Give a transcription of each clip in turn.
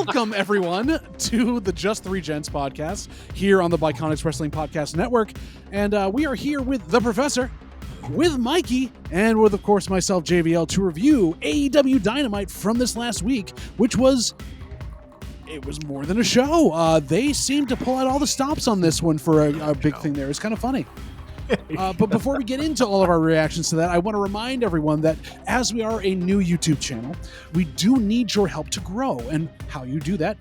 Welcome, everyone, to the Just Three Gents podcast here on the Bi-conic Wrestling Podcast Network. And we are here with the Professor, with Mikey, and with, of course, myself, JVL, to review AEW Dynamite from this last week, which was... It was more than a show. They seemed to pull out all the stops on this one for a big thing there. It's kind of funny. But before we get into all of our reactions to that, I want to remind everyone that as we are a new YouTube channel, we do need your help to grow. And how you do that,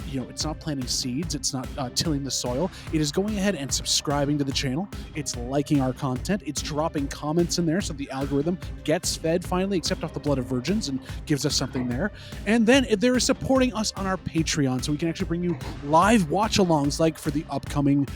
it's not planting seeds. It's not tilling the soil. It is going ahead and subscribing to the channel. It's liking our content. It's dropping comments in there so the algorithm gets fed finally, except off the blood of virgins, and gives us something there. And then there is supporting us on our Patreon, so we can actually bring you live watch-alongs, like for the upcoming,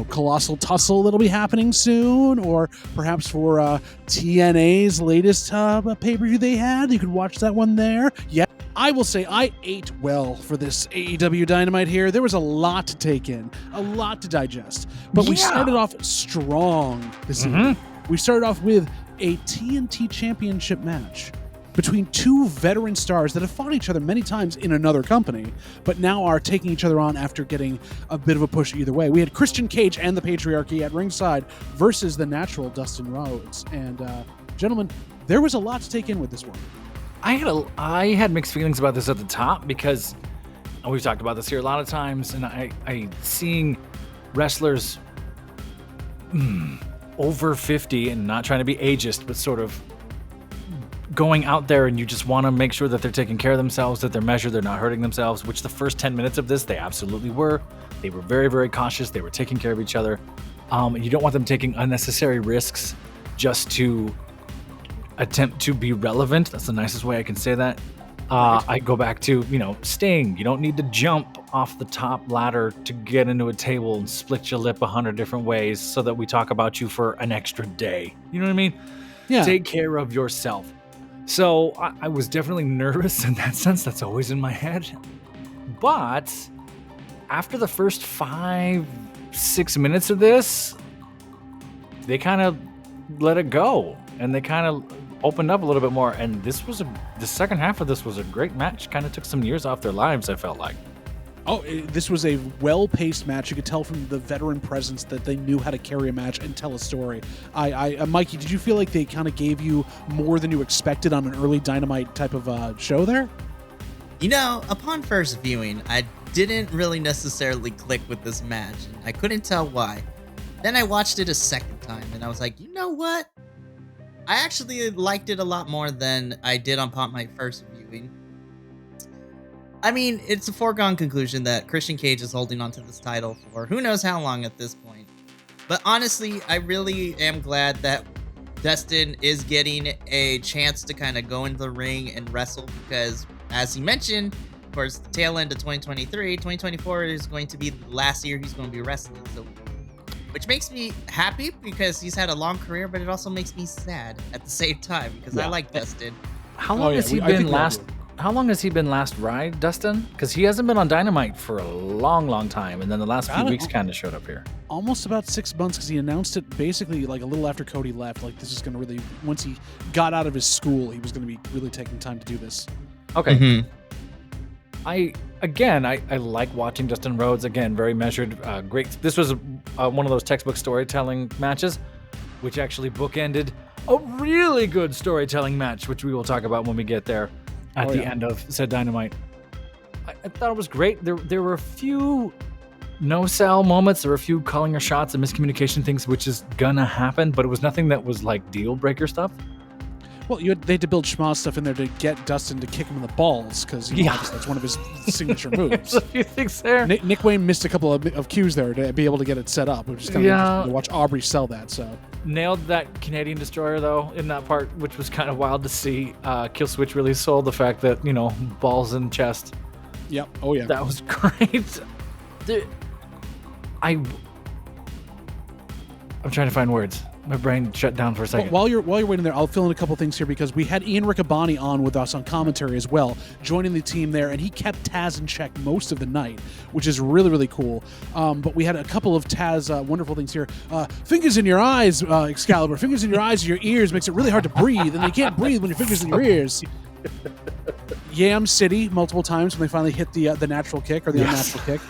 Colossal Tussle that'll be happening soon, or perhaps for TNA's latest pay-per-view they had. You can watch that one there. Yeah. I will say I ate well for this AEW Dynamite here. There was a lot to take in, a lot to digest. But we started off strong this evening. We started off with a TNT Championship match between two veteran stars that have fought each other many times in another company, but now are taking each other on after getting a bit of a push either way. We had Christian Cage and the Patriarchy at ringside versus the natural Dustin Rhodes. And gentlemen, there was a lot to take in with this one. I had mixed feelings about this at the top because we've talked about this here a lot of times, and I seeing wrestlers over 50 and not trying to be ageist, but sort of going out there and you just want to make sure that they're taking care of themselves, that they're measured, they're not hurting themselves, which the first 10 minutes of this, they absolutely were. They were very, very cautious. They were taking care of each other. You don't want them taking unnecessary risks just to attempt to be relevant. That's the nicest way I can say that. I go back to, Sting. You don't need to jump off the top ladder to get into a table and split your lip 100 different ways so that we talk about you for an extra day. You know what I mean? Yeah. Take care of yourself. So I was definitely nervous in that sense. That's always in my head. But after the first 5-6 minutes of this, they kind of let it go. And they kind of opened up a little bit more, and the second half of this was a great match. Kind of took some years off their lives, I felt like. Oh, this was a well-paced match. You could tell from the veteran presence that they knew how to carry a match and tell a story. Mikey, did you feel like they kind of gave you more than you expected on an early Dynamite type of show there? Upon first viewing, I didn't really necessarily click with this match, and I couldn't tell why. Then I watched it a second time, and I was like, you know what? I actually liked it a lot more than I did upon my first viewing. I mean, it's a foregone conclusion that Christian Cage is holding onto this title for who knows how long at this point. But honestly, I really am glad that Dustin is getting a chance to kind of go into the ring and wrestle because, as he mentioned, towards the tail end of 2024 is going to be the last year he's going to be wrestling. So, which makes me happy because he's had a long career, but it also makes me sad at the same time because I like Dustin. How long has he been last? How long has he been last ride, Dustin? Because he hasn't been on Dynamite for a long, long time, and then the last few weeks kind of showed up here. Almost about 6 months because he announced it basically like a little after Cody left. Like this is going to really, once he got out of his school, he was going to be really taking time to do this. Okay. Mm-hmm. I like watching Dustin Rhodes. Again, very measured, great. This was one of those textbook storytelling matches, which actually bookended a really good storytelling match, which we will talk about when we get there at the end of said Dynamite. I thought it was great. There were a few no-sell moments. There were a few calling your shots and miscommunication things, which is gonna happen, but it was nothing that was like deal-breaker stuff. Well, they had to build schmoz stuff in there to get Dustin to kick him in the balls because that's one of his signature moves. A few things there. Nick Wayne missed a couple of cues there to be able to get it set up, which is kind of interesting to watch Aubrey sell that. So nailed that Canadian Destroyer though in that part, which was kind of wild to see. Kill Switch really sold the fact that balls in chest. Yep. Oh yeah. That was great. I'm trying to find words. My brain shut down for a second. While you're waiting there, I'll fill in a couple things here because we had Ian Riccaboni on with us on commentary as well, joining the team there, and he kept Taz in check most of the night, which is really, really cool. But we had a couple of Taz wonderful things here. Fingers in your eyes, Excalibur. Fingers in your eyes and your ears makes it really hard to breathe, and you can't breathe when your fingers in your ears. Yam City multiple times when they finally hit the natural kick or the unnatural kick.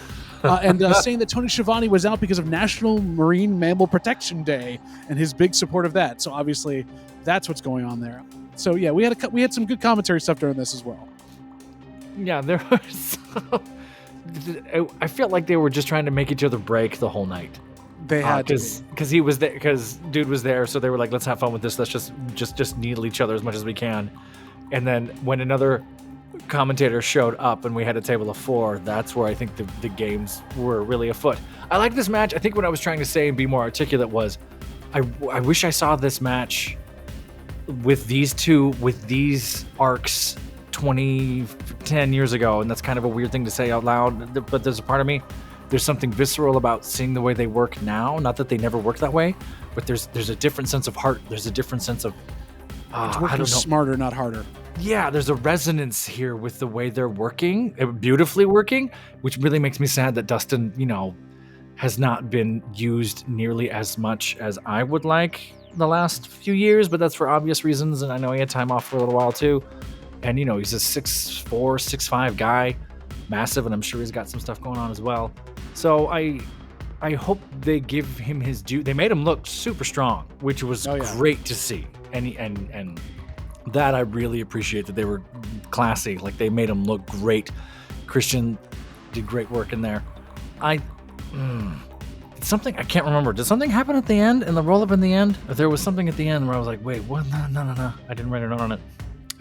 And saying that Tony Schiavone was out because of National Marine Mammal Protection Day and his big support of that. So obviously that's what's going on there. So yeah, we had some good commentary stuff during this as well. Yeah, there was. I felt like they were just trying to make each other break the whole night. They had to because he was there, because dude was there, so they were like, let's have fun with this. Let's just needle each other as much as we can. And then when another commentator showed up and we had a table of 4, that's where I think the games were really afoot. I like this match. I think what I was trying to say and be more articulate was I wish I saw this match with these two, with these arcs 10 years ago, and that's kind of a weird thing to say out loud, but there's a part of me, there's something visceral about seeing the way they work now. Not that they never worked that way, but there's a different sense of heart. There's a different sense of it's working smarter, not harder. Yeah, there's a resonance here with the way they're working, beautifully working, which really makes me sad that Dustin, has not been used nearly as much as I would like the last few years, but that's for obvious reasons, and I know he had time off for a little while too. And, he's a 6'4", 6'5" guy, massive, and I'm sure he's got some stuff going on as well. So I hope they give him his due. They made him look super strong, which was great to see. And that I really appreciate, that they were classy. Like, they made him look great. Christian did great work in there. Something I can't remember. Did something happen at the end in the roll-up in the end? Or there was something at the end where I was like, wait, what? No. I didn't write a note on it.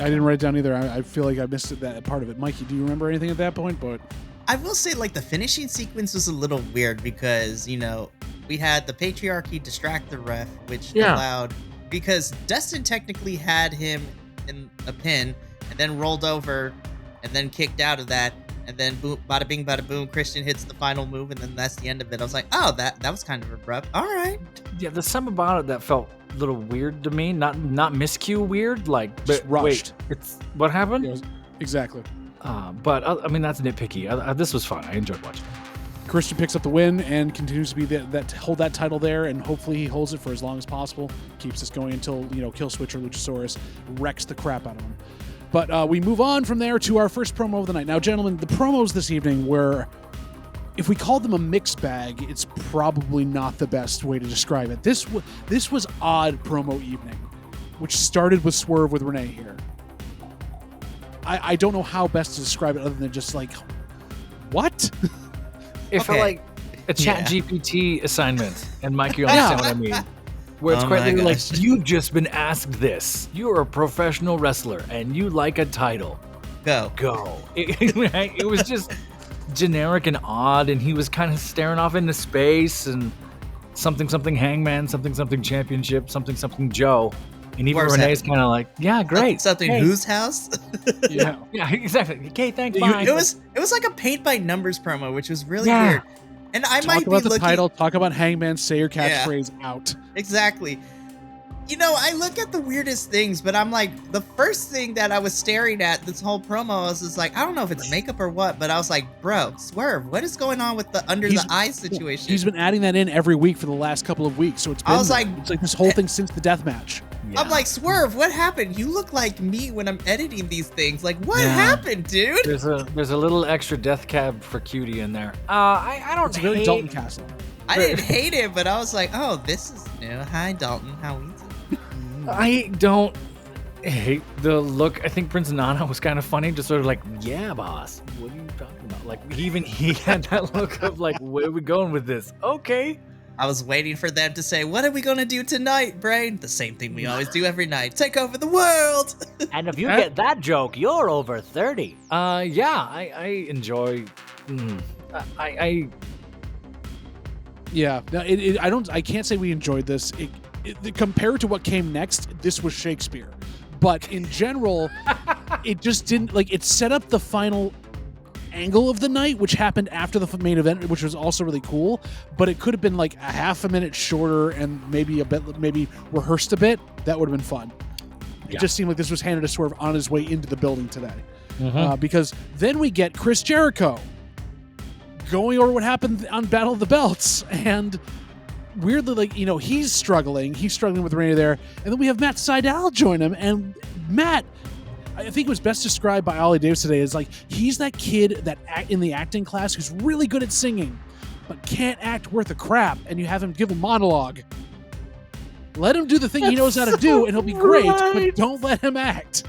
I didn't write it down either. I feel like I missed that part of it. Mikey, do you remember anything at that point? But I will say, the finishing sequence was a little weird because, we had the patriarchy distract the ref, which allowed, because Dustin technically had him in a pin and then rolled over and then kicked out of that. And then boom, bada bing, bada boom, Christian hits the final move, and then that's the end of it. I was like, oh, that was kind of abrupt. All right. Yeah, there's some about it that felt a little weird to me. Not miscue weird, just rushed. Wait, what happened? Yeah, exactly. But that's nitpicky. This was fun. I enjoyed watching. Christian picks up the win and continues to be that hold that title there, and hopefully he holds it for as long as possible. Keeps us going until Kill Switch or Luchasaurus wrecks the crap out of him. But we move on from there to our first promo of the night. Now, gentlemen, the promos this evening were, if we called them a mixed bag, it's probably not the best way to describe it. This was odd promo evening, which started with Swerve with Renee here. I don't know how best to describe it other than just like, what? It felt like a ChatGPT assignment, and Mikey, you understand what I mean. Where it's quite literally like, you've just been asked this. You're a professional wrestler, and you like a title. Go. It was just generic and odd, and he was kind of staring off into space, and something Hangman, something championship, something Joe. And even Renee's kind of like, yeah, great. Something whose house? Yeah, exactly. Okay, thanks, bye. It was like a paint by numbers promo, which was really weird. And I might be looking... Talk about the title, talk about Hangman, say your catchphrase out. Exactly. I look at the weirdest things, but I'm like, the first thing that I was staring at this whole promo was just like, I don't know if it's makeup or what, but I was like, bro, Swerve, what is going on with the under the eye situation? He's been adding that in every week for the last couple of weeks, so it's been it's like this whole thing since the death match. Yeah. I'm like, Swerve, what happened? You look like me when I'm editing these things. Like, what happened, dude? There's a little extra death cab for Cutie in there. I don't it's very Dalton Castle. I didn't hate it, but I was like, oh, this is new. Hi, Dalton. How are you doing? I don't hate the look. I think Prince Nana was kind of funny, just sort of like, yeah, boss. What are you talking about? Like, he had that look of like, where are we going with this? Okay. I was waiting for them to say, what are we going to do tonight, Brain? The same thing we always do every night. Take over the world. And if you get that joke, you're over 30. I enjoy... Yeah, no, I can't say we enjoyed this. Compared to what came next, this was Shakespeare. But in general, it just didn't, it set up the final angle of the night, which happened after the main event, which was also really cool, but it could have been like a half a minute shorter and maybe rehearsed a bit. That would have been fun. It just seemed like this was handed to Swerve on his way into the building today. Because then we get Chris Jericho going over what happened on Battle of the Belts, and weirdly, he's struggling with Randy there, and then we have Matt Sydal join him, and Matt, I think it was best described by Ollie Davis today as like he's that kid that in the acting class who's really good at singing, but can't act worth a crap, and you have him give a monologue. Let him do the thing he knows how to do, and he'll be great, but don't let him act.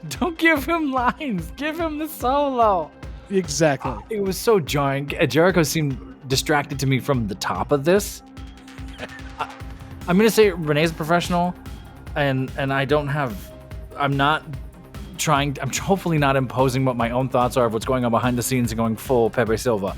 Don't give him lines. Give him the solo. Exactly. It was so jarring. Jericho seemed distracted to me from the top of this. I'm going to say Renee's a professional, and I don't have... I'm not trying... I'm hopefully not imposing what my own thoughts are of what's going on behind the scenes and going full Pepe Silva.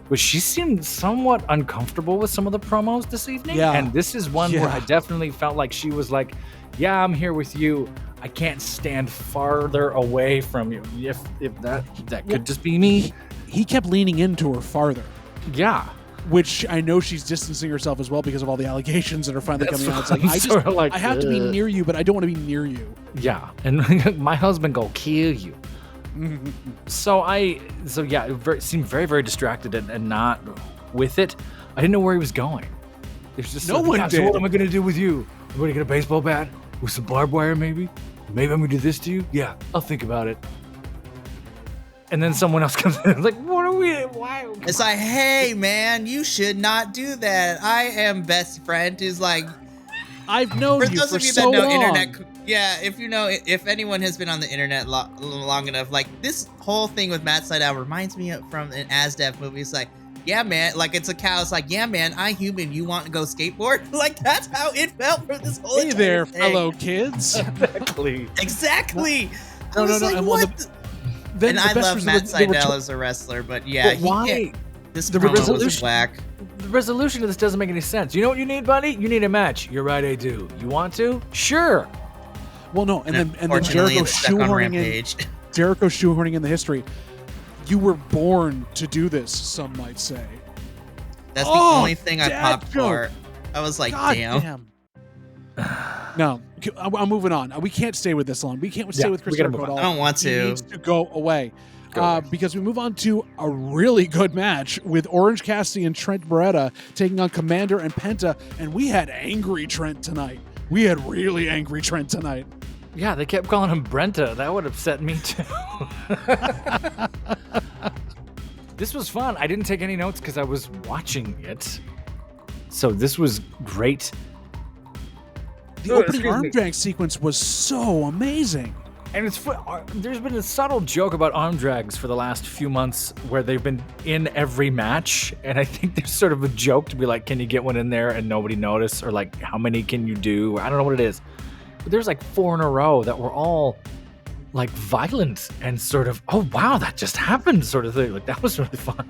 But she seemed somewhat uncomfortable with some of the promos this evening. Yeah. And this is one where I definitely felt like she was like, yeah, I'm here with you. I can't stand farther away from you. If that could just be me. He kept leaning into her farther. Yeah. Which I know she's distancing herself as well because of all the allegations that are finally coming out. It's like, I have to be near you, but I don't want to be near you. Yeah. And my husband go kill you. So it seemed very, very distracted and not with it. I didn't know where he was going. It was just no one did. So what am I going to do with you? I'm going to get a baseball bat with some barbed wire maybe? Maybe I'm going to do this to you? Yeah, I'll think about it. And then someone else comes in like, what are we? Why? It's like, hey, man, you should not do that. I am best friend who's like... I've known you for so long. Internet... Yeah, if anyone has been on the internet long enough, like this whole thing with Matt Sydal reminds me from an ASDF movie. It's like, yeah, man, like it's a cow. It's like, yeah, man, I human. You want to go skateboard? Like that's how it felt for this whole. Hey there, thing. Fellow kids. Exactly. No. Like, what? And I love Matt Sydal as a wrestler, but yeah, why? This promo was whack. The resolution of this doesn't make any sense. You know what you need, buddy? You need a match. You're right, I do. You want to? Sure. Well, no, and then Jericho shoehorning in the history. You were born to do this, some might say. That's the only thing I popped for. I was like, damn. No, I'm moving on. We can't stay with this long. We can't stay with Chris Jericho at all. I don't want to. He needs to go away. Because we move on to a really good match with Orange Cassidy and Trent Beretta taking on Commander and Penta, and we had angry Trent tonight. We had really angry Trent tonight. Yeah, they kept calling him Brenta. That would upset me too. This was fun. I didn't take any notes because I was watching it. So this was great. The opening arm drag sequence was so amazing. And there's been a subtle joke about arm drags for the last few months where they've been in every match. And I think there's sort of a joke to be like, can you get one in there and nobody notice? Or like, how many can you do? I don't know what it is. But there's like 4 in a row that were all like violent and sort of, oh, wow, that just happened sort of thing. Like that was really fun.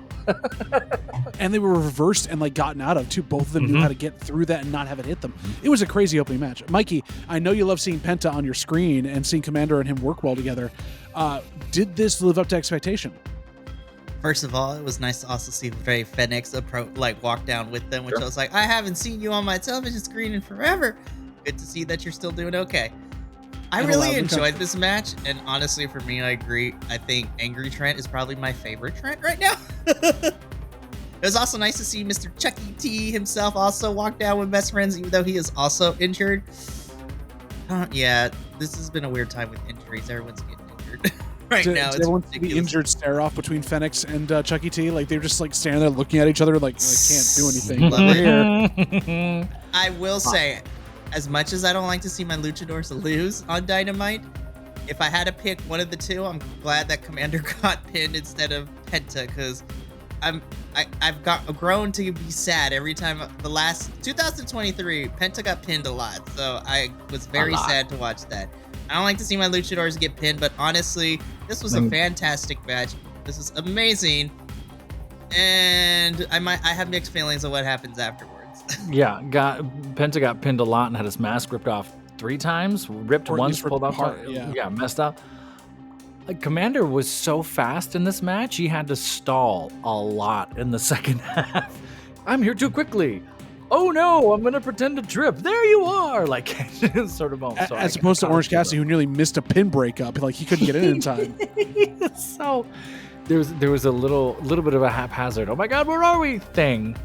And they were reversed and like gotten out of too. Both of them knew how to get through that and not have it hit them. It was a crazy opening match. Mikey, I know you love seeing Penta on your screen and seeing Commander and him work well together. Did this live up to expectation? First of all, it was nice to also see Fenix walk down with them, which I was like, I haven't seen you on my television screen in forever. Good to see that you're still doing okay. I really enjoyed this match, and honestly, for me, I agree. I think Angry Trent is probably my favorite Trent right now. It was also nice to see Mr. Chucky T himself also walk down with best friends, even though he is also injured. Yeah, this has been a weird time with injuries. Everyone's getting injured right now. It's ridiculous. The injured stare off between Fenix and Chucky T. Like they're just like standing there looking at each other, like I can't do anything. We're here. I will say, as much as I don't like to see my luchadors lose on Dynamite, if I had to pick one of the two, I'm glad that Commander got pinned instead of Penta, because I've grown to be sad every time. The last 2023, Penta got pinned a lot, so I was very sad to watch that. I don't like to see my luchadors get pinned, but honestly, this was a fantastic match. This was amazing, and I have mixed feelings of what happens afterwards. Yeah, Penta got pinned a lot and had his mask ripped off 3 times. Ripped once, pulled off. Yeah, messed up. Like Commander was so fast in this match, he had to stall a lot in the second half. I'm here too quickly. Oh no, I'm gonna pretend to trip. There you are. Like sort of almost. As opposed to Orange Cassidy, who nearly missed a pin breakup. Like he couldn't get in time. So there was a little bit of a haphazard. Oh my God, where are we? Thing.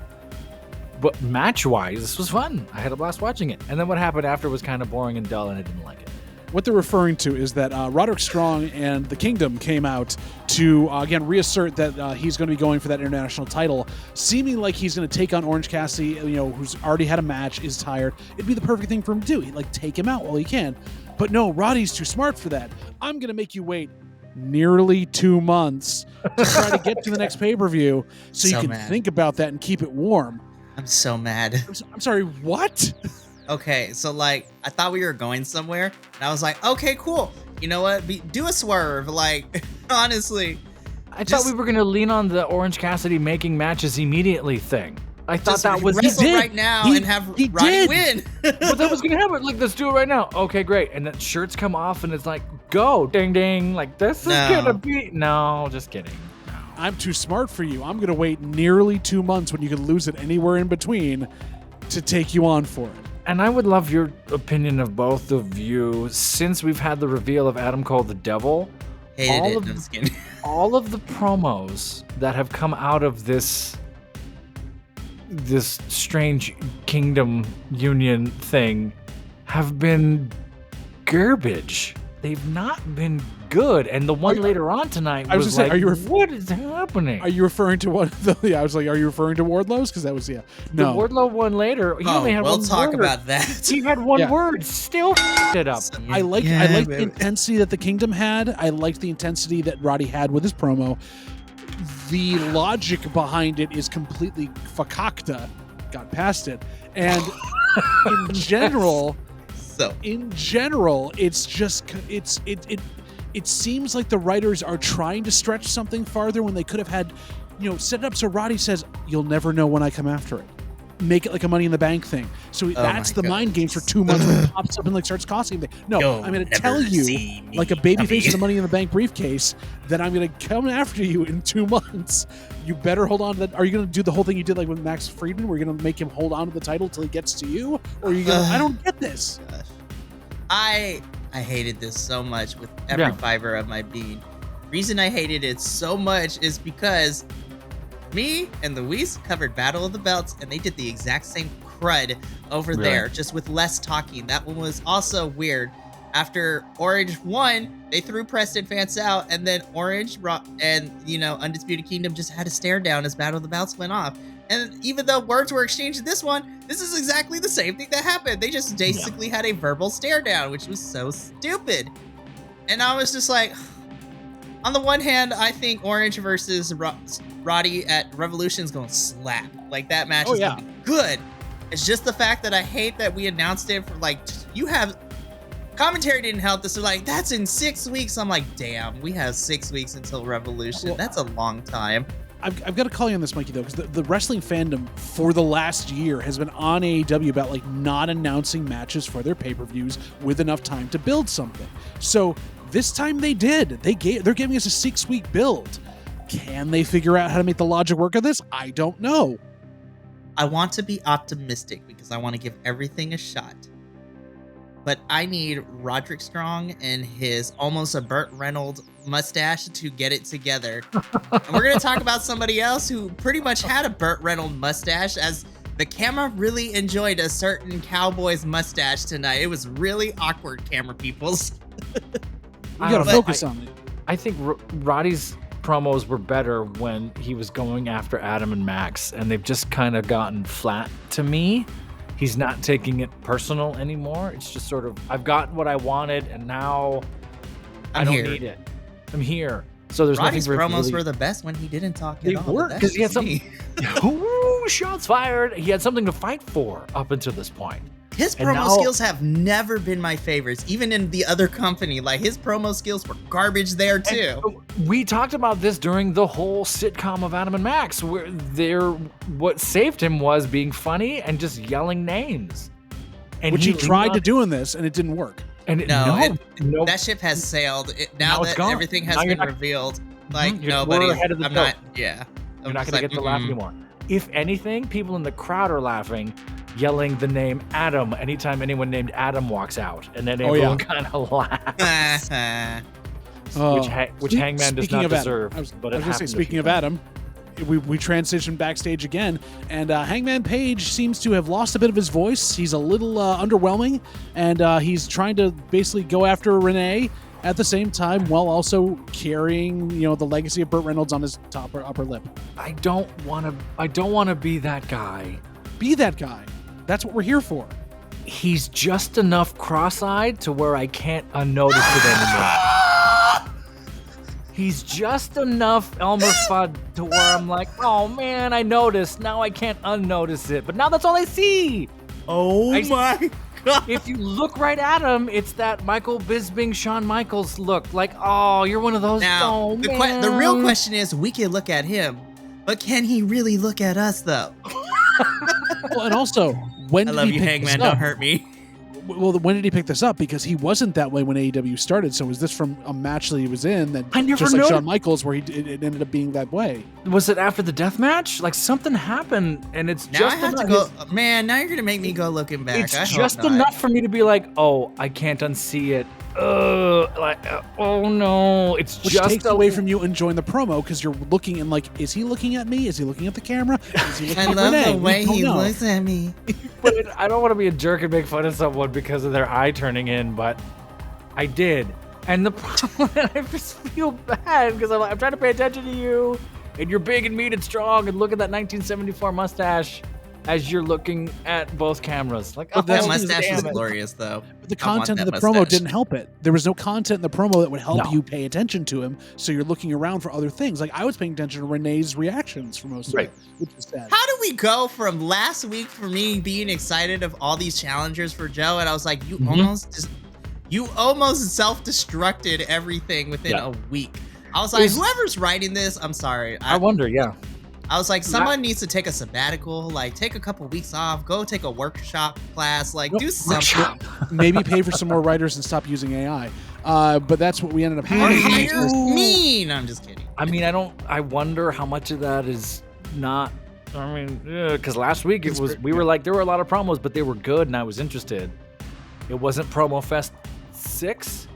But match-wise, this was fun. I had a blast watching it. And then what happened after was kind of boring and dull, and I didn't like it. what they're referring to is that Roderick Strong and the Kingdom came out to, again, reassert that he's going to be going for that international title, seeming like he's going to take on Orange Cassidy, who's already had a match, is tired. It'd be the perfect thing for him to do. He'd, take him out while he can. But no, Roddy's too smart for that. I'm going to make you wait nearly 2 months to try to get to the next pay-per-view so you can think about that and keep it warm. I'm so mad. I'm sorry, what? Okay, so I thought we were going somewhere, and I was like, okay, cool. You know what? Do a swerve. Honestly. I thought we were going to lean on the Orange Cassidy making matches immediately thing. I thought that was wrestle right now and have Roddy win. But that was going to happen. Let's do it right now. Okay, great. And then shirts come off, and it's go, ding, ding. This is going to be... No, just kidding. No. I'm too smart for you. I'm going to wait nearly 2 months when you can lose it anywhere in between to take you on for it. And I would love your opinion of both of you. Since we've had the reveal of Adam Cole the Devil, all of the promos that have come out of this strange kingdom union thing have been garbage. They've not been good. And the one later on tonight I was just saying, what is happening? Are you referring to what? I was like, are you referring to Wardlow's? Because that was, no. The Wardlow one later, he only had one word. We'll talk about that. He had one word, still it up. I liked the intensity that the Kingdom had. I liked the intensity that Roddy had with his promo. The logic behind it is completely fakakta. Got past it. And in general... In general, it's just it seems like the writers are trying to stretch something farther when they could have had, set it up so Roddy says, "You'll never know when I come after it." Make it like a Money in the Bank thing. So that's the mind games for 2 months when it pops up and starts costing them. No, I'm going to tell you, like a babyface in a Money in the Bank briefcase, that I'm going to come after you in 2 months. You better hold on to that. Are you going to do the whole thing you did with Max Friedman, where you're going to make him hold on to the title till he gets to you? Or are you going to, I don't get this. Gosh. I hated this so much with every fiber of my being. Reason I hated it so much is because me and Luis covered Battle of the Belts, and they did the exact same crud over there, just with less talking. That one was also weird. After Orange won, they threw Preston Vance out, and then Orange and Undisputed Kingdom just had a stare down as Battle of the Belts went off. And even though words were exchanged in this one, this is exactly the same thing that happened. They just basically had a verbal stare down, which was so stupid. And I was just like, on the one hand, I think Orange versus Roddy at Revolution is going to slap. That match is going to be good. It's just the fact that I hate that we announced it for you have... Commentary didn't help this. They're like, that's in 6 weeks. I'm like, damn, we have 6 weeks until Revolution. Well, that's a long time. I've got to call you on this, Mikey, though, because the wrestling fandom for the last year has been on AEW about not announcing matches for their pay-per-views with enough time to build something. So this time they did. They're giving us a 6-week build. Can they figure out how to make the logic work of this? I don't know. I want to be optimistic because I want to give everything a shot. But I need Roderick Strong and his almost a Burt Reynolds mustache to get it together. And we're going to talk about somebody else who pretty much had a Burt Reynolds mustache, as the camera really enjoyed a certain cowboy's mustache tonight. It was really awkward, camera peoples. You got to focus on it. I think Roddy's promos were better when he was going after Adam and Max, and they've just kind of gotten flat to me. He's not taking it personal anymore. It's just sort of, I've got what I wanted, and now I don't need it. I'm here. So there's Roddy's nothing promos were the best when he didn't talk at all. They were, because he had something. Ooh, shots fired. He had something to fight for up until this point. His promo skills have never been my favorites, even in the other company. His promo skills were garbage there too. We talked about this during the whole sitcom of Adam and Max, where what saved him was being funny and just yelling names. And he tried to do in this, and it didn't work. And that ship has sailed. Now that everything has been revealed, nobody's. I'm not. Yeah, you're not going to get the laugh anymore. If anything, people in the crowd are laughing, yelling the name Adam anytime anyone named Adam walks out, and then everyone kind of laughs. Which Hangman does not deserve. I was going to say, speaking of Adam, we transition backstage again, and Hangman Page seems to have lost a bit of his voice. He's a little underwhelming, and he's trying to basically go after Renee at the same time while also carrying, the legacy of Burt Reynolds on his top or upper lip. I don't want to be that guy. Be that guy. That's what we're here for. He's just enough cross-eyed to where I can't unnotice it anymore. He's just enough Elmer Fudd to where I'm like, oh man, I noticed. Now I can't unnotice it. But now that's all I see. My God. If you look right at him, it's that Michael Bisping, Shawn Michaels look. Like, oh, you're one of those. Now, oh, the real question is, we can look at him, but can he really look at us, though? Well, and also, when I did love he you, pick Hangman. this up? Don't hurt me. Well, when did he pick this up? Because he wasn't that way when AEW started. So is this from a match that he was in that I never just like noticed. Shawn Michaels, where it ended up being that way? Was it after the death match? Like something happened, and it's Now just I have to enough- go. Man, now you're gonna make me go looking back. It's I hope just not. enough for me to be like, oh, I can't unsee it. Oh no, it's Which just takes away from you enjoying the promo because you're looking and like, is he looking at me? Is he looking at the camera? Is he looking I at love Renee? the way We don't he know. looks at me. But I don't want to be a jerk and make fun of someone because of their eye turning in, but I did. And the problem, I just feel bad because I'm trying to pay attention to you, and you're big and mean and strong, and look at that 1974 mustache as you're looking at both cameras. Like, But oh, That that's- mustache damn was it. glorious, though. But the I want content of that the promo mustache. didn't help it. There was no content in the promo that would help No. you pay attention to him, so you're looking around for other things. Like I was paying attention to Renee's reactions for most of Right. it, which was sad. How do we go from last week for me being excited of all these challengers for Joe, and I was like, you almost self-destructed everything within Yeah. a week. I was like, Is- whoever's writing this, I'm sorry. I wonder, yeah. I was like, someone needs to take a sabbatical, like take a couple weeks off, go take a workshop class, like do something. Maybe pay for some more writers and stop using AI. But that's what we ended up Or having. hire me. No, I'm just kidding. I mean, I wonder how much of that is not. I mean, because last week we were like, there were a lot of promos, but they were good, and I was interested. It wasn't Promo Fest 6,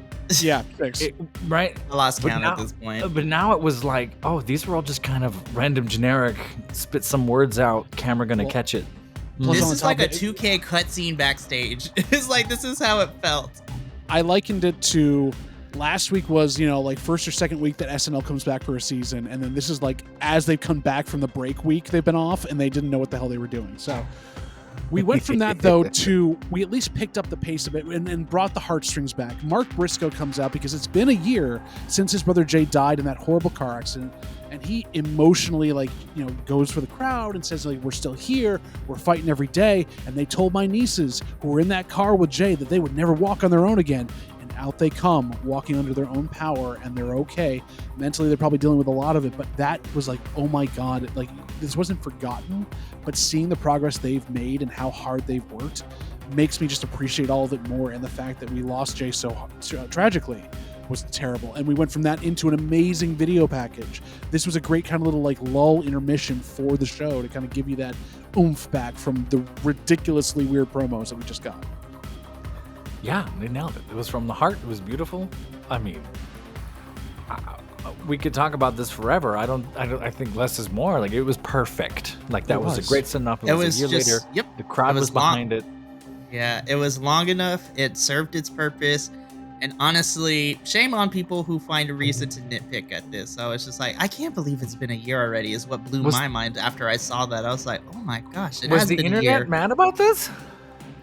Yeah, fix. right? I lost But count now- at this point. But now it was like, oh, these were all just kind of random, generic. Spit some words out. Camera gonna Well, catch it. plus This on is top like a of it- 2K cutscene backstage. It's like, this is how it felt. I likened it to last week was, like first or second week that SNL comes back for a season. And then this is like as they've come back from the break week, they've been off and they didn't know what the hell they were doing. So we went from that, though, to we at least picked up the pace of it and brought the heartstrings back. Mark Briscoe comes out because it's been a year since his brother Jay died in that horrible car accident. And he emotionally, goes for the crowd and says, we're still here. We're fighting every day. And they told my nieces who were in that car with Jay that they would never walk on their own again. And out they come, walking under their own power, and they're okay. Mentally, they're probably dealing with a lot of it. But that was like, oh my God, this wasn't forgotten. But seeing the progress they've made and how hard they've worked makes me just appreciate all of it more. And the fact that we lost Jay so tragically was terrible. And we went from that into an amazing video package. This was a great kind of little lull intermission for the show to kind of give you that oomph back from the ridiculously weird promos that we just got. Yeah, they nailed it. It was from the heart. It was beautiful. I mean, we could talk about this forever. I think less is more. Like, it was perfect. Like, that It was was. a great send-off. It was a year just, later. Yep. The crowd It was was long. behind it. Yeah, it was long enough. It served its purpose. And honestly, shame on people who find a reason to nitpick at this. So it's just like, I can't believe it's been a year already is what blew my mind after I saw that. I was like, oh my gosh, it Was has the been a internet year. mad about this?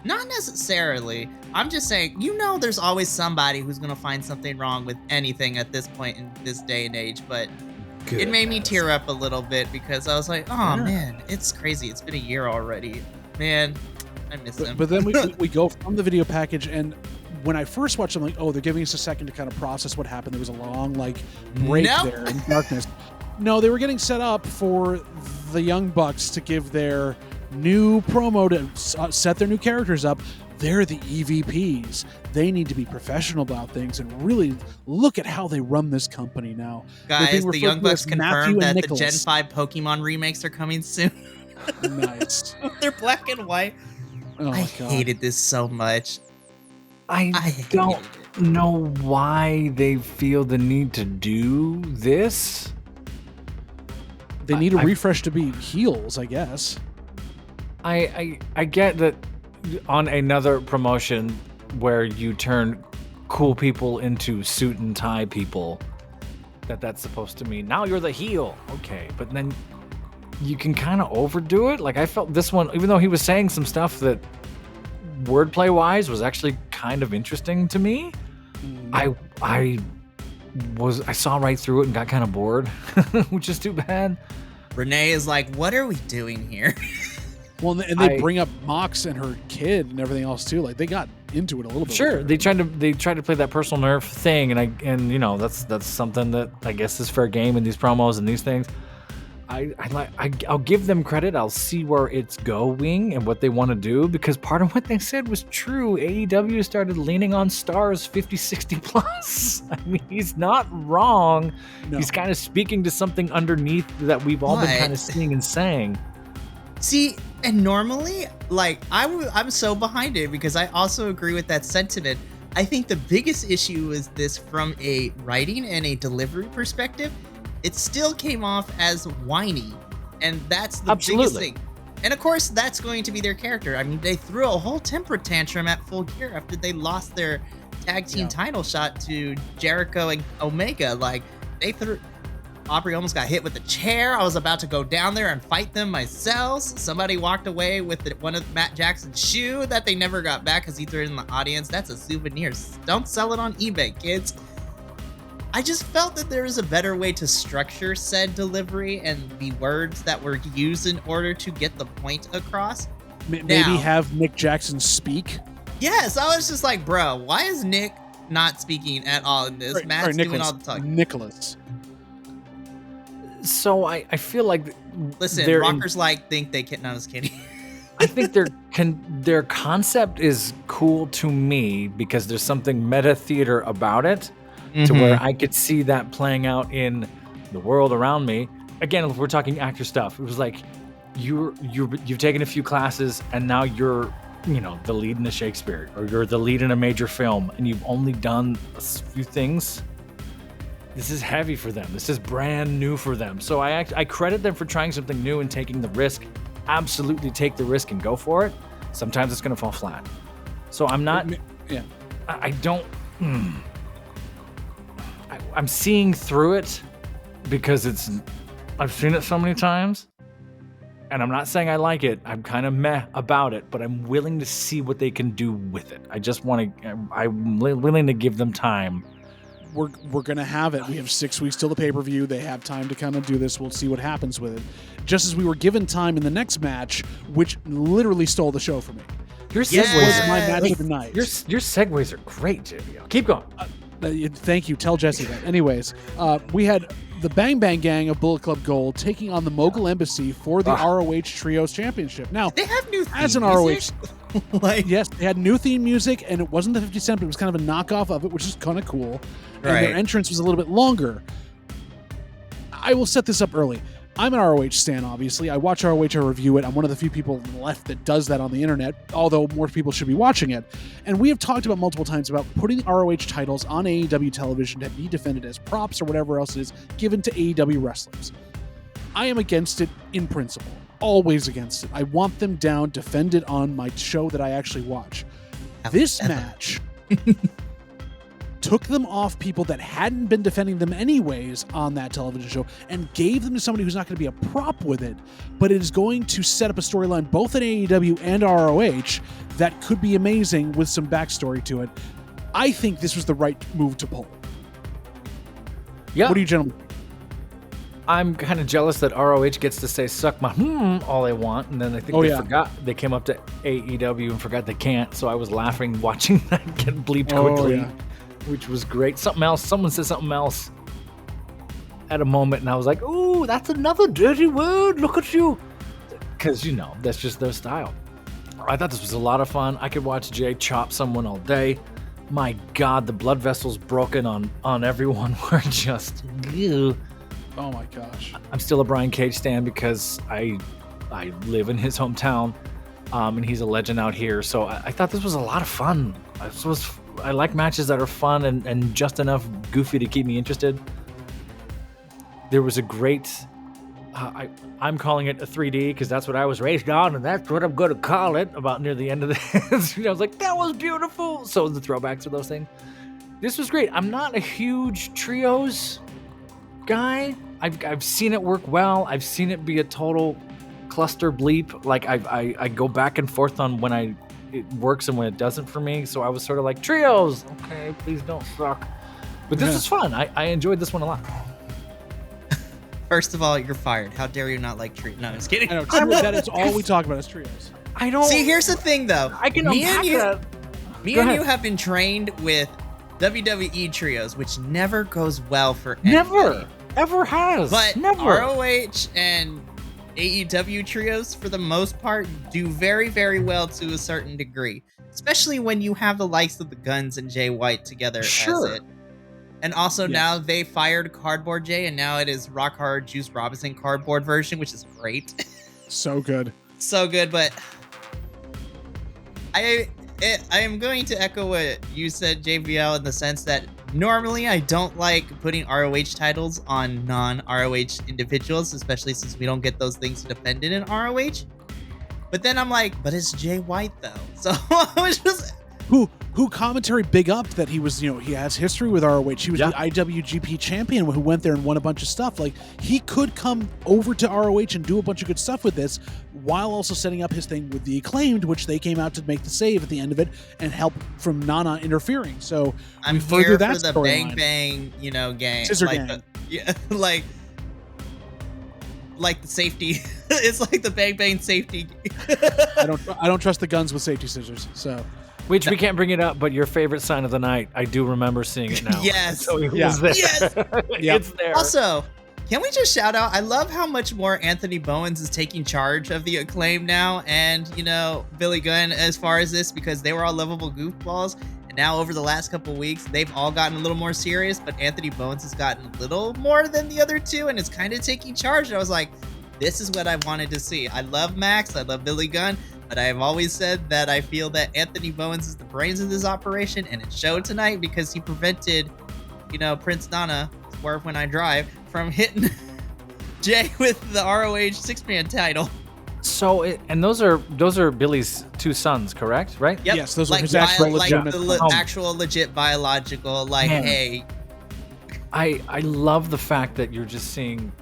Not necessarily. I'm just saying, there's always somebody who's going to find something wrong with anything at this point in this day and age. But it made me tear up a little bit because I was like, oh man, it's crazy. It's been a year already. Man, I miss him. But then we go from the video package, and when I first watched it, I'm like, oh, they're giving us a second to kind of process what happened. There was a long break Nope. there in darkness. No, they were getting set up for the Young Bucks to give their new promo to set their new characters up. They're the EVPs. They need to be professional about things and really look at how they run this company now. They're Guys, being the referred Young to Bucks as Matthew confirmed and that the Gen Nicholas. 5 Pokemon remakes are coming soon. Nice. They're black and white. Oh I my God. hated this so much. I don't know why they feel the need to do this. They need a refresh to be heels, I guess. I get that on another promotion where you turn cool people into suit and tie people, that's supposed to mean now you're the heel. Okay, but then you can kind of overdo it. Like I felt this one, even though he was saying some stuff that wordplay wise was actually kind of interesting to me, I saw right through it and got kind of bored, which is too bad. Renee is like, what are we doing here? Well, and they bring up Mox and her kid and everything else too. Like they got into it a little bit. Sure, they tried to play that personal nerve thing, and you know that's something that I guess is fair game in these promos and these things. I'll give them credit. I'll see where it's going and what they want to do, because part of what they said was true. AEW started leaning on stars 50, 60 plus. I mean, he's not wrong. No. He's kind of speaking to something underneath that we've all been kind of seeing and saying. See, and normally, like, I'm so behind it because I also agree with that sentiment. I think the biggest issue is this from a writing and a delivery perspective. It still came off as whiny, and that's the biggest thing. And of course, that's going to be their character. I mean, they threw a whole temper tantrum at Full Gear after they lost their tag team title shot to Jericho and Omega. Like, they threw... Aubrey almost got hit with a chair. I was about to go down there and fight them myself. Somebody walked away with one of Matt Jackson's shoe that they never got back because he threw it in the audience. That's a souvenir. Don't sell it on eBay, kids. I just felt that there was a better way to structure said delivery and the words that were used in order to get the point across. Maybe have Nick Jackson speak? Yes, I was just like, bro, why is Nick not speaking at all in this? Matt's doing all the talking. Nicholas. So I feel like... Listen, rockers think they can... No, I was kidding. I think their concept is cool to me because there's something meta theater about it. To where I could see that playing out in the world around me. Again, if we're talking actor stuff, it was like you've taken a few classes and now you're, the lead in a Shakespeare, or you're the lead in a major film, and you've only done a few things. This is heavy for them. This is brand new for them. So I credit them for trying something new and taking the risk. Absolutely take the risk and go for it. Sometimes it's going to fall flat. So I'm not. Yeah. I don't. I'm seeing through it because I've seen it so many times, and I'm not saying I like it. I'm kind of meh about it, but I'm willing to see what they can do with it. I'm willing to give them time. We're going to have it. We have 6 weeks till the pay-per-view. They have time to kind of do this. We'll see what happens with it. Just as we were given time in the next match, which literally stole the show for me. Your segues was my match of the night. Your segues are great, JBL. Keep going. Thank you. Tell Jesse that. Anyways, we had the Bang Bang Gang of Bullet Club Gold taking on the Mogul Embassy for the ROH Trios Championship. Now, they have new theme as an music? ROH, yes, they had new theme music, and it wasn't the 50 Cent, but it was kind of a knockoff of it, which is kind of cool. And their entrance was a little bit longer. I will set this up early. I'm an ROH stan, obviously. I watch ROH, I review it. I'm one of the few people left that does that on the internet, although more people should be watching it. And we have talked about multiple times about putting ROH titles on AEW television to be defended as props or whatever else it is given to AEW wrestlers. I am against it in principle. Always against it. I want them down, defended on my show that I actually watch. This match took them off people that hadn't been defending them anyways on that television show and gave them to somebody who's not going to be a prop with it, but it is going to set up a storyline both in AEW and ROH that could be amazing with some backstory to it. I think this was the right move to pull. Yeah. What do you gentlemen? I'm kind of jealous that ROH gets to say suck my all they want, and then I think forgot. They came up to AEW and forgot they can't, so I was laughing watching that get bleeped quickly. Which was great. Someone said something else at a moment, and I was like, ooh, that's another dirty word. Look at you. Because, that's just their style. I thought this was a lot of fun. I could watch Jay chop someone all day. My God, the blood vessels broken on everyone were just... Ew. Oh, my gosh. I'm still a Brian Cage stan because I live in his hometown, and he's a legend out here. So I thought this was a lot of fun. I like matches that are fun and just enough goofy to keep me interested. There was a great I'm calling it a 3D because that's what I was raised on, and that's what I'm going to call it. About near the end of this, I was like, that was beautiful. So the throwbacks of those things. This was great. I'm not a huge trios guy. I've seen it work well. I've seen it be a total cluster bleep. Like I go back and forth on when it works and when it doesn't for me. So I was sort of like, trios, okay, please don't suck. But this is fun. I enjoyed this one a lot. First of all, you're fired. How dare you not like trios? No, I'm just kidding. I know, that is all we talk about is trios. I don't see. Here's the thing, though. I can unpack that. Me and you have been trained with WWE trios, which never goes well for anybody. Never, ever has. But never. ROH and AEW trios, for the most part, do very, very well to a certain degree. Especially when you have the likes of the Guns and Jay White together as it. And also now they fired Cardboard Jay, and now it is Rock Hard Juice Robinson cardboard version, which is great. So good. So good, but I am going to echo what you said, JVL, in the sense that normally I don't like putting ROH titles on non-ROH individuals, especially since we don't get those things defended in ROH. But then I'm like, but it's Jay White though. So I was just... Who commentary big up that he was, he has history with ROH. He was the IWGP champion who went there and won a bunch of stuff. Like, he could come over to ROH and do a bunch of good stuff with this while also setting up his thing with the Acclaimed, which they came out to make the save at the end of it and help from Nana interfering. So I'm here for the Bang Bang, gang. Scissor gang. Like the safety. It's like the Bang Bang safety. I don't trust the Guns with safety scissors, so... Which we can't bring it up, but your favorite sign of the night, I do remember seeing it now. Yes. So it was there. Yes. It's there. Also, can we just shout out, I love how much more Anthony Bowens is taking charge of the Acclaim now, and, Billy Gunn as far as this, because they were all lovable goofballs. And now over the last couple of weeks, they've all gotten a little more serious, but Anthony Bowens has gotten a little more than the other two, and is kind of taking charge. And I was like, this is what I wanted to see. I love Max. I love Billy Gunn. But I have always said that I feel that Anthony Bowens is the brains of this operation, and it showed tonight because he prevented, Prince Nana, Swerve When I Drive, from hitting Jay with the ROH six-man title. So, and those are Billy's two sons, correct? Right? Yep. Yes, those are his actual legitimate. Actual legit biological. Hey. I love the fact that you're just seeing.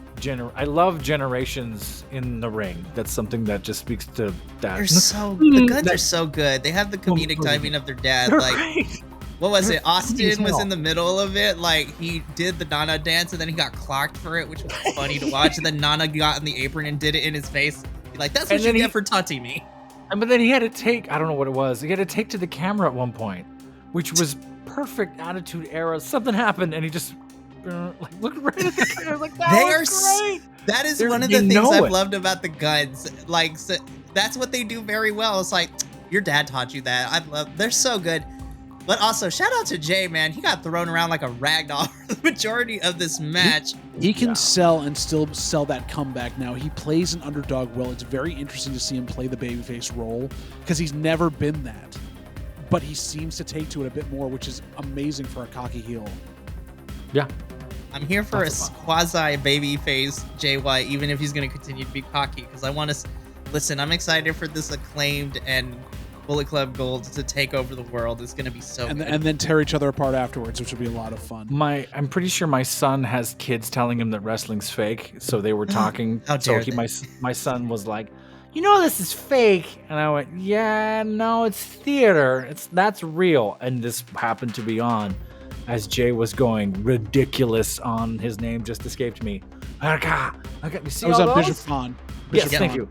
I love generations in the ring. That's something that just speaks to that. The Guns are so good. They have the comedic timing of their dad. What was it? Austin was in the middle of it. Like, he did the Nana dance and then he got clocked for it, which was funny to watch. And then Nana got in the apron and did it in his face. Like, that's what you get for taunting me. But then he had to take, I don't know what it was. He had to take to the camera at one point, which was perfect attitude era. Something happened and he just looked right at the camera. Like, that was great. That is one of the things I've loved about the Guns. Like, so that's what they do very well. It's like, your dad taught you that. They're so good. But also, shout out to Jay, man. He got thrown around like a rag doll for the majority of this match. He can sell and still sell that comeback now. He plays an underdog well. It's very interesting to see him play the babyface role because he's never been that. But he seems to take to it a bit more, which is amazing for a cocky heel. Yeah. I'm here for a quasi babyface Jay White, even if he's going to continue to be cocky, because I want to... Listen, I'm excited for this Acclaimed and Bullet Club Gold to take over the world. It's going to be so good. And then tear each other apart afterwards, which will be a lot of fun. I'm pretty sure my son has kids telling him that wrestling's fake, so they were talking. How dare my son was like, this is fake. And I went, yeah, no, it's theater. That's real. And this happened to be on as Jay was going ridiculous on his name just escaped me. You see I was all on those? Bishop Vaughn. Yes, thank you.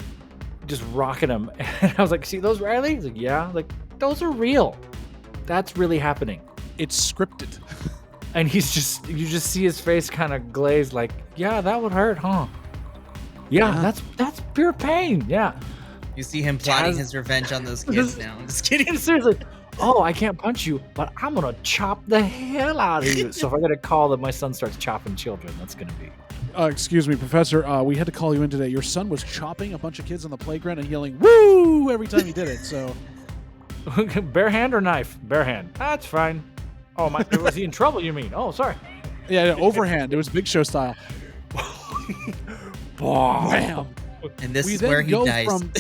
Just rocking him. And I was like, see those, Riley? He's like, yeah. Like, those are real. That's really happening. It's scripted. And you just see his face kind of glaze like, yeah, that would hurt, huh? Yeah, that's pure pain. Yeah. You see him plotting his revenge on those kids now. I'm just kidding. Seriously. Oh, I can't punch you, but I'm going to chop the hell out of you. So if I get a call that my son starts chopping children, that's going to be... excuse me, Professor. We had to call you in today. Your son was chopping a bunch of kids on the playground and yelling, woo, every time he did it. So, bare hand or knife? Bare hand. That's fine. Oh, was he in trouble, you mean? Oh, sorry. Yeah, overhand. It was Big Show style. Bam. And this We is then where he go dies. from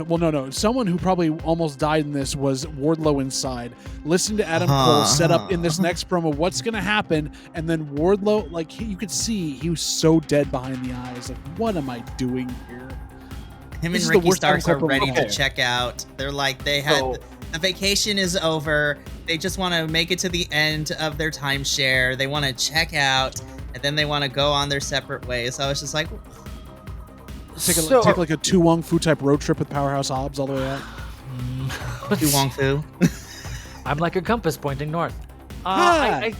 well, no. Someone who probably almost died in this was Wardlow inside. Listen to Adam Cole set up in this next promo what's going to happen, and then Wardlow, like you could see, he was so dead behind the eyes. Like, what am I doing here? Him This is and the Ricky worst Starks Adam are Cole ready promo. to check out. They're like, the vacation is over. They just want to make it to the end of their timeshare. They want to check out, and then they want to go on their separate ways. So I was just like, Take like a Tu Wong Fu type road trip with Powerhouse Hobbs all the way out. Tu Wong Fu. I'm like a compass pointing north. Hi.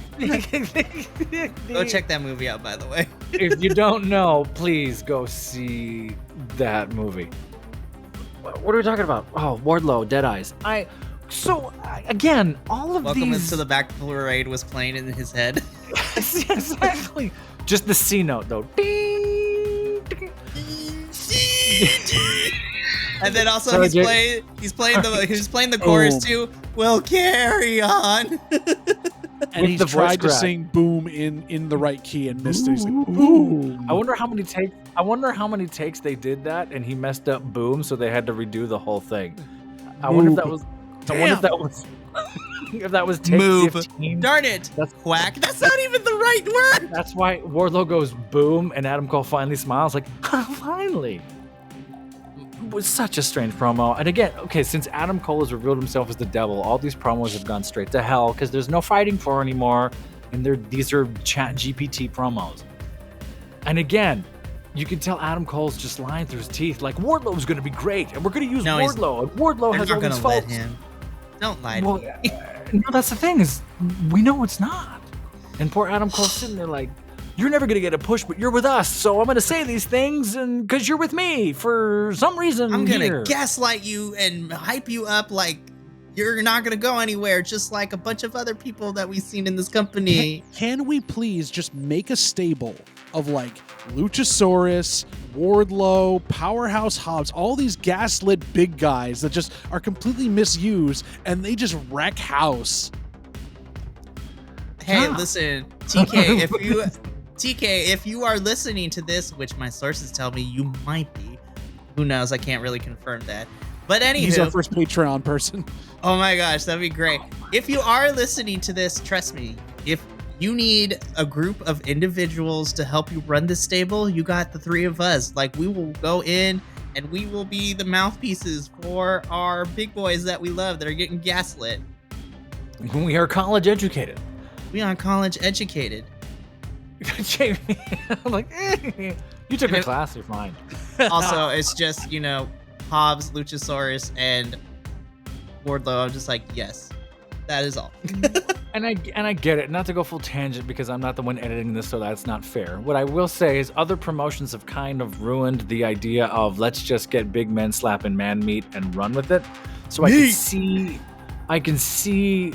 Go check that movie out, by the way. If you don't know, please go see that movie. What are we talking about? Oh, Wardlow, Dead Eyes. Again, all of Welcome these. into the Back Parade was playing in his head. Yes, exactly. Just the C note though. And then also Sorry, he's playing the chorus too. We'll carry on. And he's the voice tried to crack. sing "Boom" in the right key and missed it. He's like, "Boom." I wonder how many takes they did that, and he messed up boom, so they had to redo the whole thing. I wonder if that was. I wonder if that was. If that was take Move. 15. Darn it. That's Quack. That's not even the right word. That's why Wardlow goes boom, and Adam Cole finally smiles like, finally. It was such a strange promo. And again, okay, since Adam Cole has revealed himself as the devil, all these promos have gone straight to hell because there's no fighting for anymore, and these are ChatGPT promos. And again, you can tell Adam Cole's just lying through his teeth, like Wardlow's going to be great, and we're going to use Wardlow, and Wardlow They're has not all gonna these let faults. him. Don't lie to Well, me. no, that's the thing is, we know it's not. And poor Adam Cole's sitting there like, you're never going to get a push, but you're with us, so I'm going to say these things and because you're with me for some reason. I'm gonna gaslight you and hype you up like you're not gonna go anywhere, just like a bunch of other people that we've seen in this company. Can we please just make a stable of like Luchasaurus, Wardlow, Powerhouse Hobbs, all these gaslit big guys that just are completely misused and they just wreck house? Hey, listen, TK, if you are listening to this, which my sources tell me you might be, who knows? I can't really confirm that. But He's our anywho, first Patreon person. oh my gosh, that'd be great. If you are listening to this, trust me, if you need a group of individuals to help you run this stable, you got the three of us. Like, we will go in and we will be the mouthpieces for our big boys that we love that are getting gaslit. We are college educated. We are college educated. Jamie, I'm like, you took a class, you're fine. Also, it's just, Hobbs, Luchasaurus, and Wardlow. I'm just like, yes, that is all. And I get it. Not to go full tangent because I'm not the one editing this, so that's not fair. What I will say is other promotions have kind of ruined the idea of let's just get big men slapping man meat and run with it. So I can see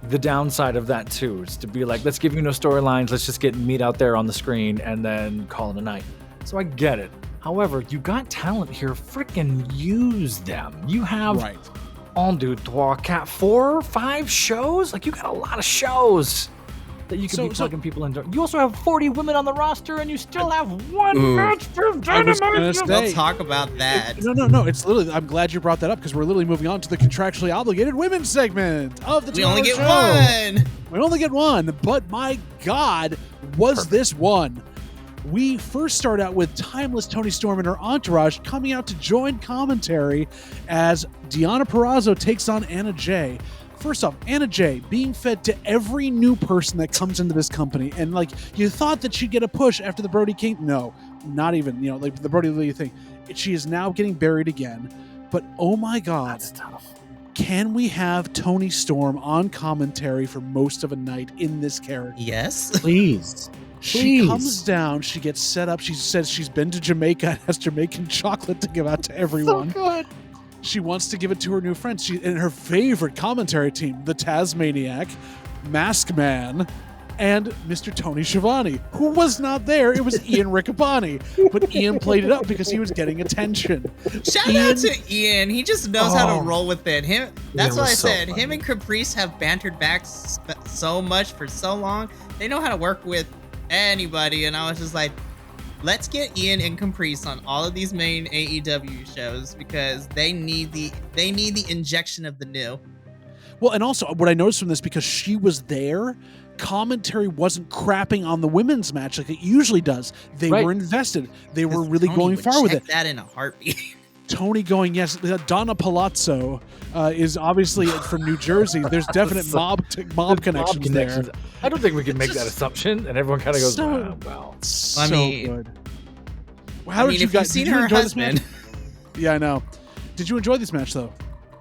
the downside of that too. Is to be like, let's give you no storylines. Let's just get meat out there on the screen and then call it a night. So I get it. However, you got talent here. Frickin' use them. You have. Right. 1, 2, 3, 4, 5 shows? Like, you got a lot of shows that you could be plugging people into. You also have 40 women on the roster, and you still have one match for Dynamite. We'll talk about that. No. It's literally, I'm glad you brought that up because we're literally moving on to the contractually obligated women's segment of the We only get show. one. We only get one, but my God, was this one. We first start out with timeless Toni Storm and her entourage coming out to join commentary as Deonna Parazzo takes on Anna Jay. First off, Anna Jay being fed to every new person that comes into this company. And like, you thought that she'd get a push after the Brody King. No, not even, like the Brody Lee thing. She is now getting buried again. But oh my God. That's tough. Can we have Toni Storm on commentary for most of a night in this character? Yes. Please. She comes down, she gets set up, she says she's been to Jamaica and has Jamaican chocolate to give out to everyone. So good. She wants to give it to her new friends. She and her favorite commentary team, the Tasmaniac, Mask Man, and Mr. Tony Schiavone, who was not there. It was Ian Riccaboni, but Ian played it up because he was getting attention. Shout out to Ian. He just knows how to roll with it. That's why I said funny. him and Caprice have bantered back so much for so long. They know how to work with anybody, and I was just like, let's get Ian and Caprice on all of these main AEW shows because they need the injection of the new. Well, and also what I noticed from this, because she was there, commentary wasn't crapping on the women's match like it usually does. They were invested. They were really going far with it. That in a heartbeat. Tony going, yes. Donna Palazzo is obviously from New Jersey. There's definite mob connections there. I don't think we can make that assumption, and everyone kind of goes, wow. So good. How did you guys seen her husband? Yeah, I know. Did you enjoy this match though?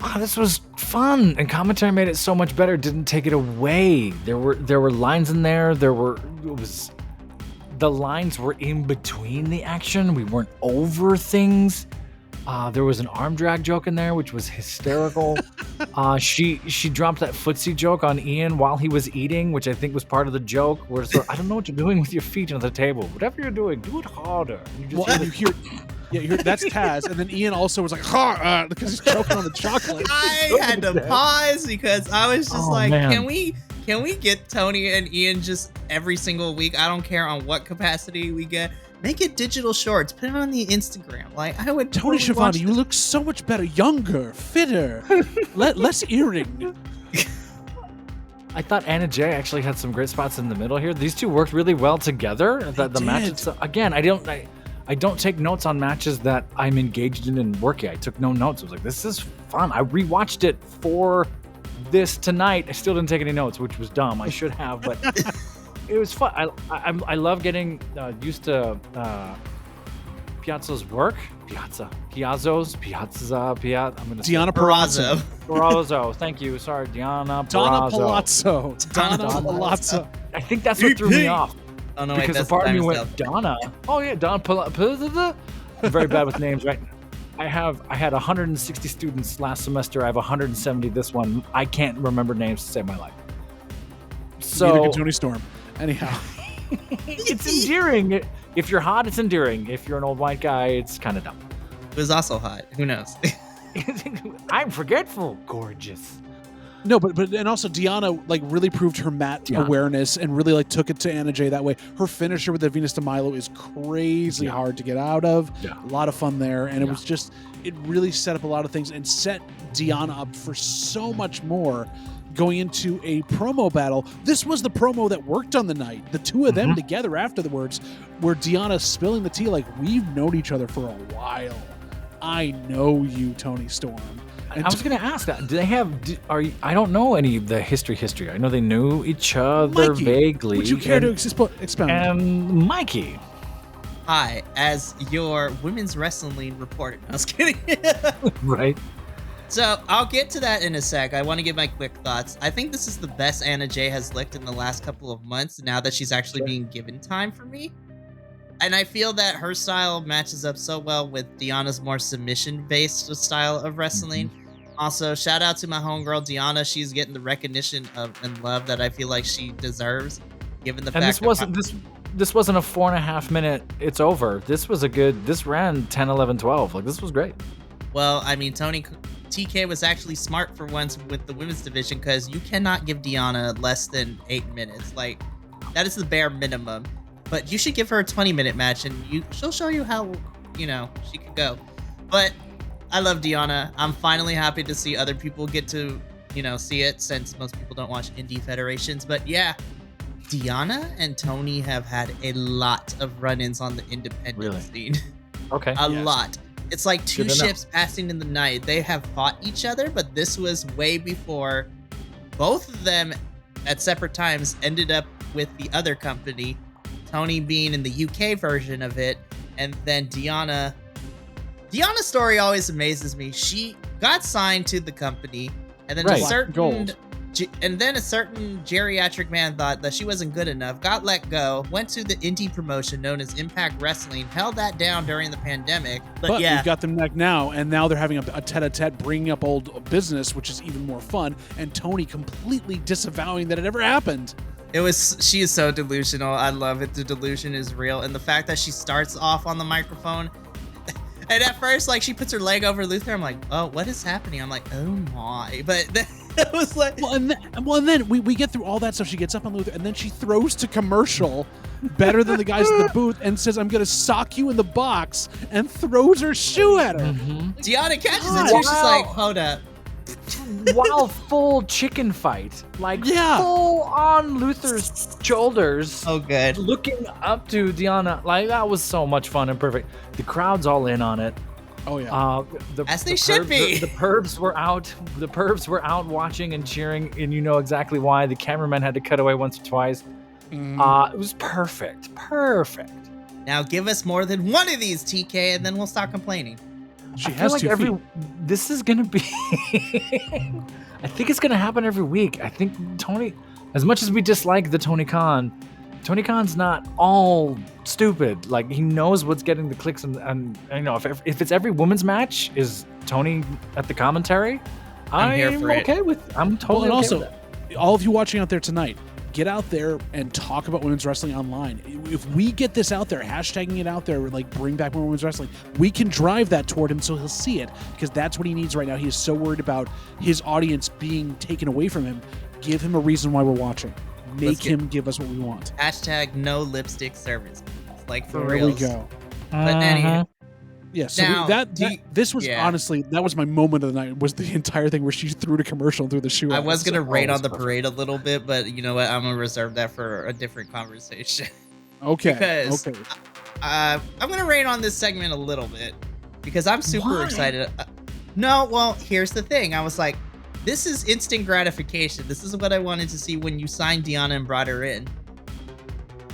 Oh, this was fun, and commentary made it so much better. Didn't take it away. There were lines in there. The lines were in between the action. We weren't over things. There was an arm drag joke in there, which was hysterical. She dropped that footsie joke on Ian while he was eating, which I think was part of the joke. Where it's like, I don't know what you're doing with your feet on the table. Whatever you're doing, do it harder. You hear that's Taz, and then Ian also was like, because he's choking on the chocolate. I had to pause because I was just man. can we get Tony and Ian just every single week? I don't care on what capacity we get. Make it digital shorts. Put it on the Instagram. Like I would. Tony Schiavone, you look so much better, younger, fitter, less earring. I thought Anna Jay actually had some great spots in the middle here. These two worked really well together. The matches, again, I don't take notes on matches that I'm engaged in and working. I took no notes. I was like, this is fun. I rewatched it for this tonight. I still didn't take any notes, which was dumb. I should have, but it was fun. I love getting used to Piazza's work. Piazza's. Dianna Parazzo. Thank you. Sorry, Dianna Palazzo. Donna Palazzo. I think that's what threw me off. Oh no, because wait, the part of me went Donna. Oh yeah, Donna Palazzo. I'm very bad with names, right? I had 160 students last semester. I have 170 this one. I can't remember names to save my life. So neither can Tony Storm. Anyhow, it's endearing. If you're hot, it's endearing. If you're an old white guy, it's kind of dumb. It was also hot. Who knows? I'm forgetful. Gorgeous. No, but and also Deonna like really proved her mat awareness and really like took it to Anna Jay that way. Her finisher with the Venus de Milo is crazy hard to get out of. Yeah. A lot of fun there, and it was just it really set up a lot of things and set Deonna up for so much more. Going into a promo battle. This was the promo that worked on the night. The two of them together afterwards, where Deonna spilling the tea like, we've known each other for a while. I know you, Tony Storm. And I was going to ask that. Do they have? I don't know any of the history. I know they knew each other Mikey, vaguely. Would you care to expound? And Mikey. Hi, as your women's wrestling reporter. I was kidding. Right. So I'll get to that in a sec. I want to give my quick thoughts. I think this is the best Anna Jay has looked in the last couple of months now that she's actually being given time for me. And I feel that her style matches up so well with Deanna's more submission-based style of wrestling. Also, shout out to my homegirl Deonna. She's getting the recognition and love that I feel like she deserves, given the fact this wasn't a 4.5 minute. It's over. This ran 10, 11, 12. Like this was great. Well, I mean, TK was actually smart for once with the women's division because you cannot give Deonna less than 8 minutes. Like, that is the bare minimum. But you should give her a 20-minute match and she'll show you how, she could go. But I love Deonna. I'm finally happy to see other people get to, see it since most people don't watch indie federations. But yeah, Deonna and Tony have had a lot of run-ins on the independent scene. Okay. A lot. It's like two ships passing in the night. They have fought each other, but this was way before both of them at separate times ended up with the other company, Tony being in the UK version of it, and then Deonna's story always amazes me. She got signed to the company, and then a certain geriatric man thought that she wasn't good enough, got let go, went to the indie promotion known as Impact Wrestling, held that down during the pandemic. But yeah, we've got them back now, and now they're having a tete-a-tete, bringing up old business, which is even more fun, and Tony completely disavowing that it ever happened. She is so delusional. I love it. The delusion is real. And the fact that she starts off on the microphone, and at first, like, she puts her leg over Luther, I'm like, oh, what is happening? I'm like, oh my. But It was like, and then we get through all that stuff. She gets up on Luther, and then she throws to commercial better than the guys in the booth and says, "I'm going to sock you in the box," and throws her shoe at her. Deonna catches it too. She's like, hold up. While full chicken fight, like full on Luther's shoulders. Oh, good. Looking up to Dianna, like that was so much fun and perfect. The crowd's all in on it. Oh yeah. As they should be. The pervs were out. The pervs were out watching and cheering, and you know exactly why. The cameraman had to cut away once or twice. It was perfect. Perfect. Now give us more than one of these, TK, and then we'll stop complaining. She has like 2 feet. This is gonna be. I think it's gonna happen every week. I think Tony, as much as we dislike the Tony Khan's not all stupid. Like he knows what's getting the clicks, and you know if it's every women's match, is Tony at the commentary? I'm here for it. I'm totally okay also, with that. All of you watching out there tonight, get out there and talk about women's wrestling online. If we get this out there, hashtagging it out there, like bring back more women's wrestling, we can drive that toward him so he'll see it, because that's what he needs right now. He is so worried about his audience being taken away from him. Give him a reason why we're watching. Make him give us what we want. Hashtag no lipstick service. Like for real. reals. There we go. But anyway. Yeah, so Now, this was honestly, that was my moment of the night, was the entire thing where she threw to commercial and threw the shoe. I was going to rate on the parade a little bit, but you know what? I'm going to reserve that for a different conversation. Okay. Because I'm going to rate on this segment a little bit because I'm super excited. Here's the thing. I was like, this is instant gratification. This is what I wanted to see when you signed Deonna and brought her in.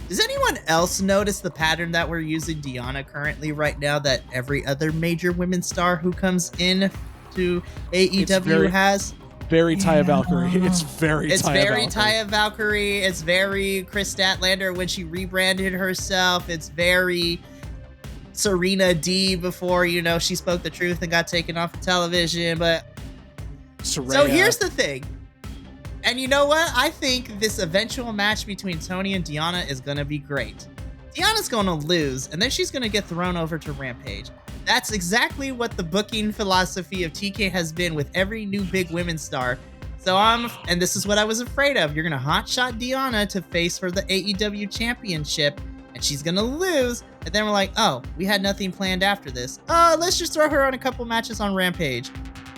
Does anyone else notice the pattern that we're using Deonna currently right now that every other major women's star who comes in to AEW has? Very Taya Valkyrie. It's very Taya Valkyrie. It's very Chris Statlander when she rebranded herself. It's very Serena D before, she spoke the truth and got taken off the television. But Saraya. So here's the thing. And you know what? I think this eventual match between Tony and Deonna is going to be great. Deonna's going to lose, and then she's going to get thrown over to Rampage. That's exactly what the booking philosophy of TK has been with every new big women's star. And this is what I was afraid of. You're going to hotshot Deonna to face for the AEW championship, and she's going to lose. And then we're like, oh, we had nothing planned after this. Let's just throw her on a couple matches on Rampage.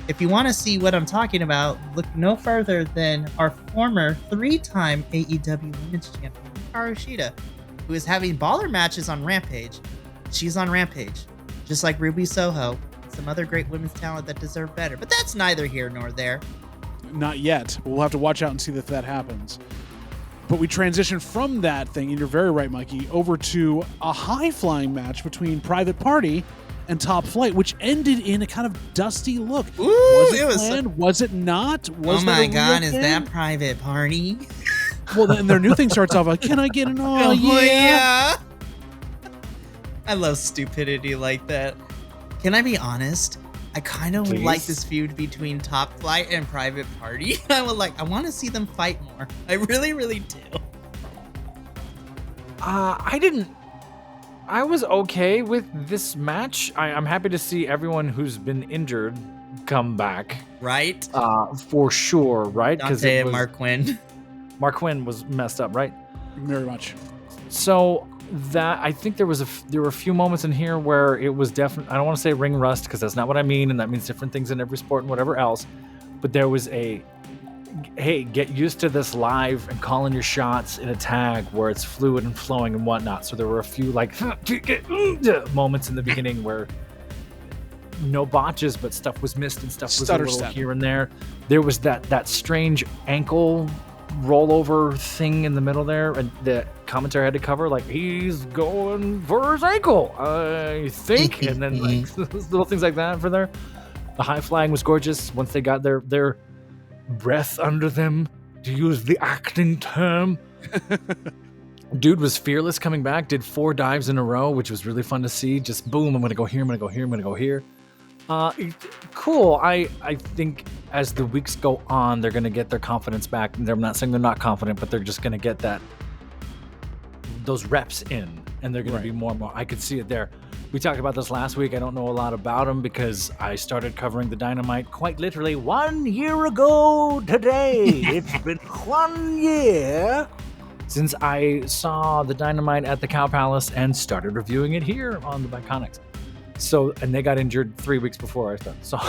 If you want to see what I'm talking about, look no further than our former 3-time AEW Women's Champion, Hikaru Shida, who is having baller matches on Rampage. She's on Rampage, just like Ruby Soho, and some other great women's talent that deserve better. But that's neither here nor there. Not yet. We'll have to watch out and see if that happens. But we transition from that thing, and you're very right, Mikey, over to a high-flying match between Private Party and Top Flight, which ended in a kind of dusty look. Ooh, was it planned? Was it not? Was oh my God, is that Private Party? Well, then their new thing starts off like, can I get an yeah? I love stupidity like that. Can I be honest? I kind of like this feud between Top Flight and Private Party. I want to see them fight more. I really, really do. I was okay with this match. I'm happy to see everyone who's been injured come back. Right? For sure, right? Dante and Mark Quin. Mark Quin was messed up, right? Very much. So that I think there were a few moments in here where it was definitely, I don't want to say ring rust because that's not what I mean, and that means different things in every sport and whatever else. But there was hey, get used to this live and calling your shots in a tag where it's fluid and flowing and whatnot. So there were a few moments in the beginning where no botches, but stuff was missed and stuff was a little here and there. There was that strange ankle rollover thing in the middle there, and the commentary had to cover like he's going for his ankle, I think, and then like little things like that for there. The high flying was gorgeous once they got their breath under them, to use the acting term. Dude was fearless coming back, did 4 dives in a row, which was really fun to see. Just boom, I'm gonna go here, I'm gonna go here, I'm gonna go here. Cool. I think as the weeks go on, they're gonna get their confidence back. I'm not saying they're not confident, but they're just gonna get those reps in, and they're gonna be more and more. I could see it there. We talked about this last week. I don't know a lot about him because I started covering the Dynamite quite literally 1 year ago today. It's been 1 year since I saw the Dynamite at the Cow Palace and started reviewing it here on the Bi-conic. So, and they got injured 3 weeks before I started. So,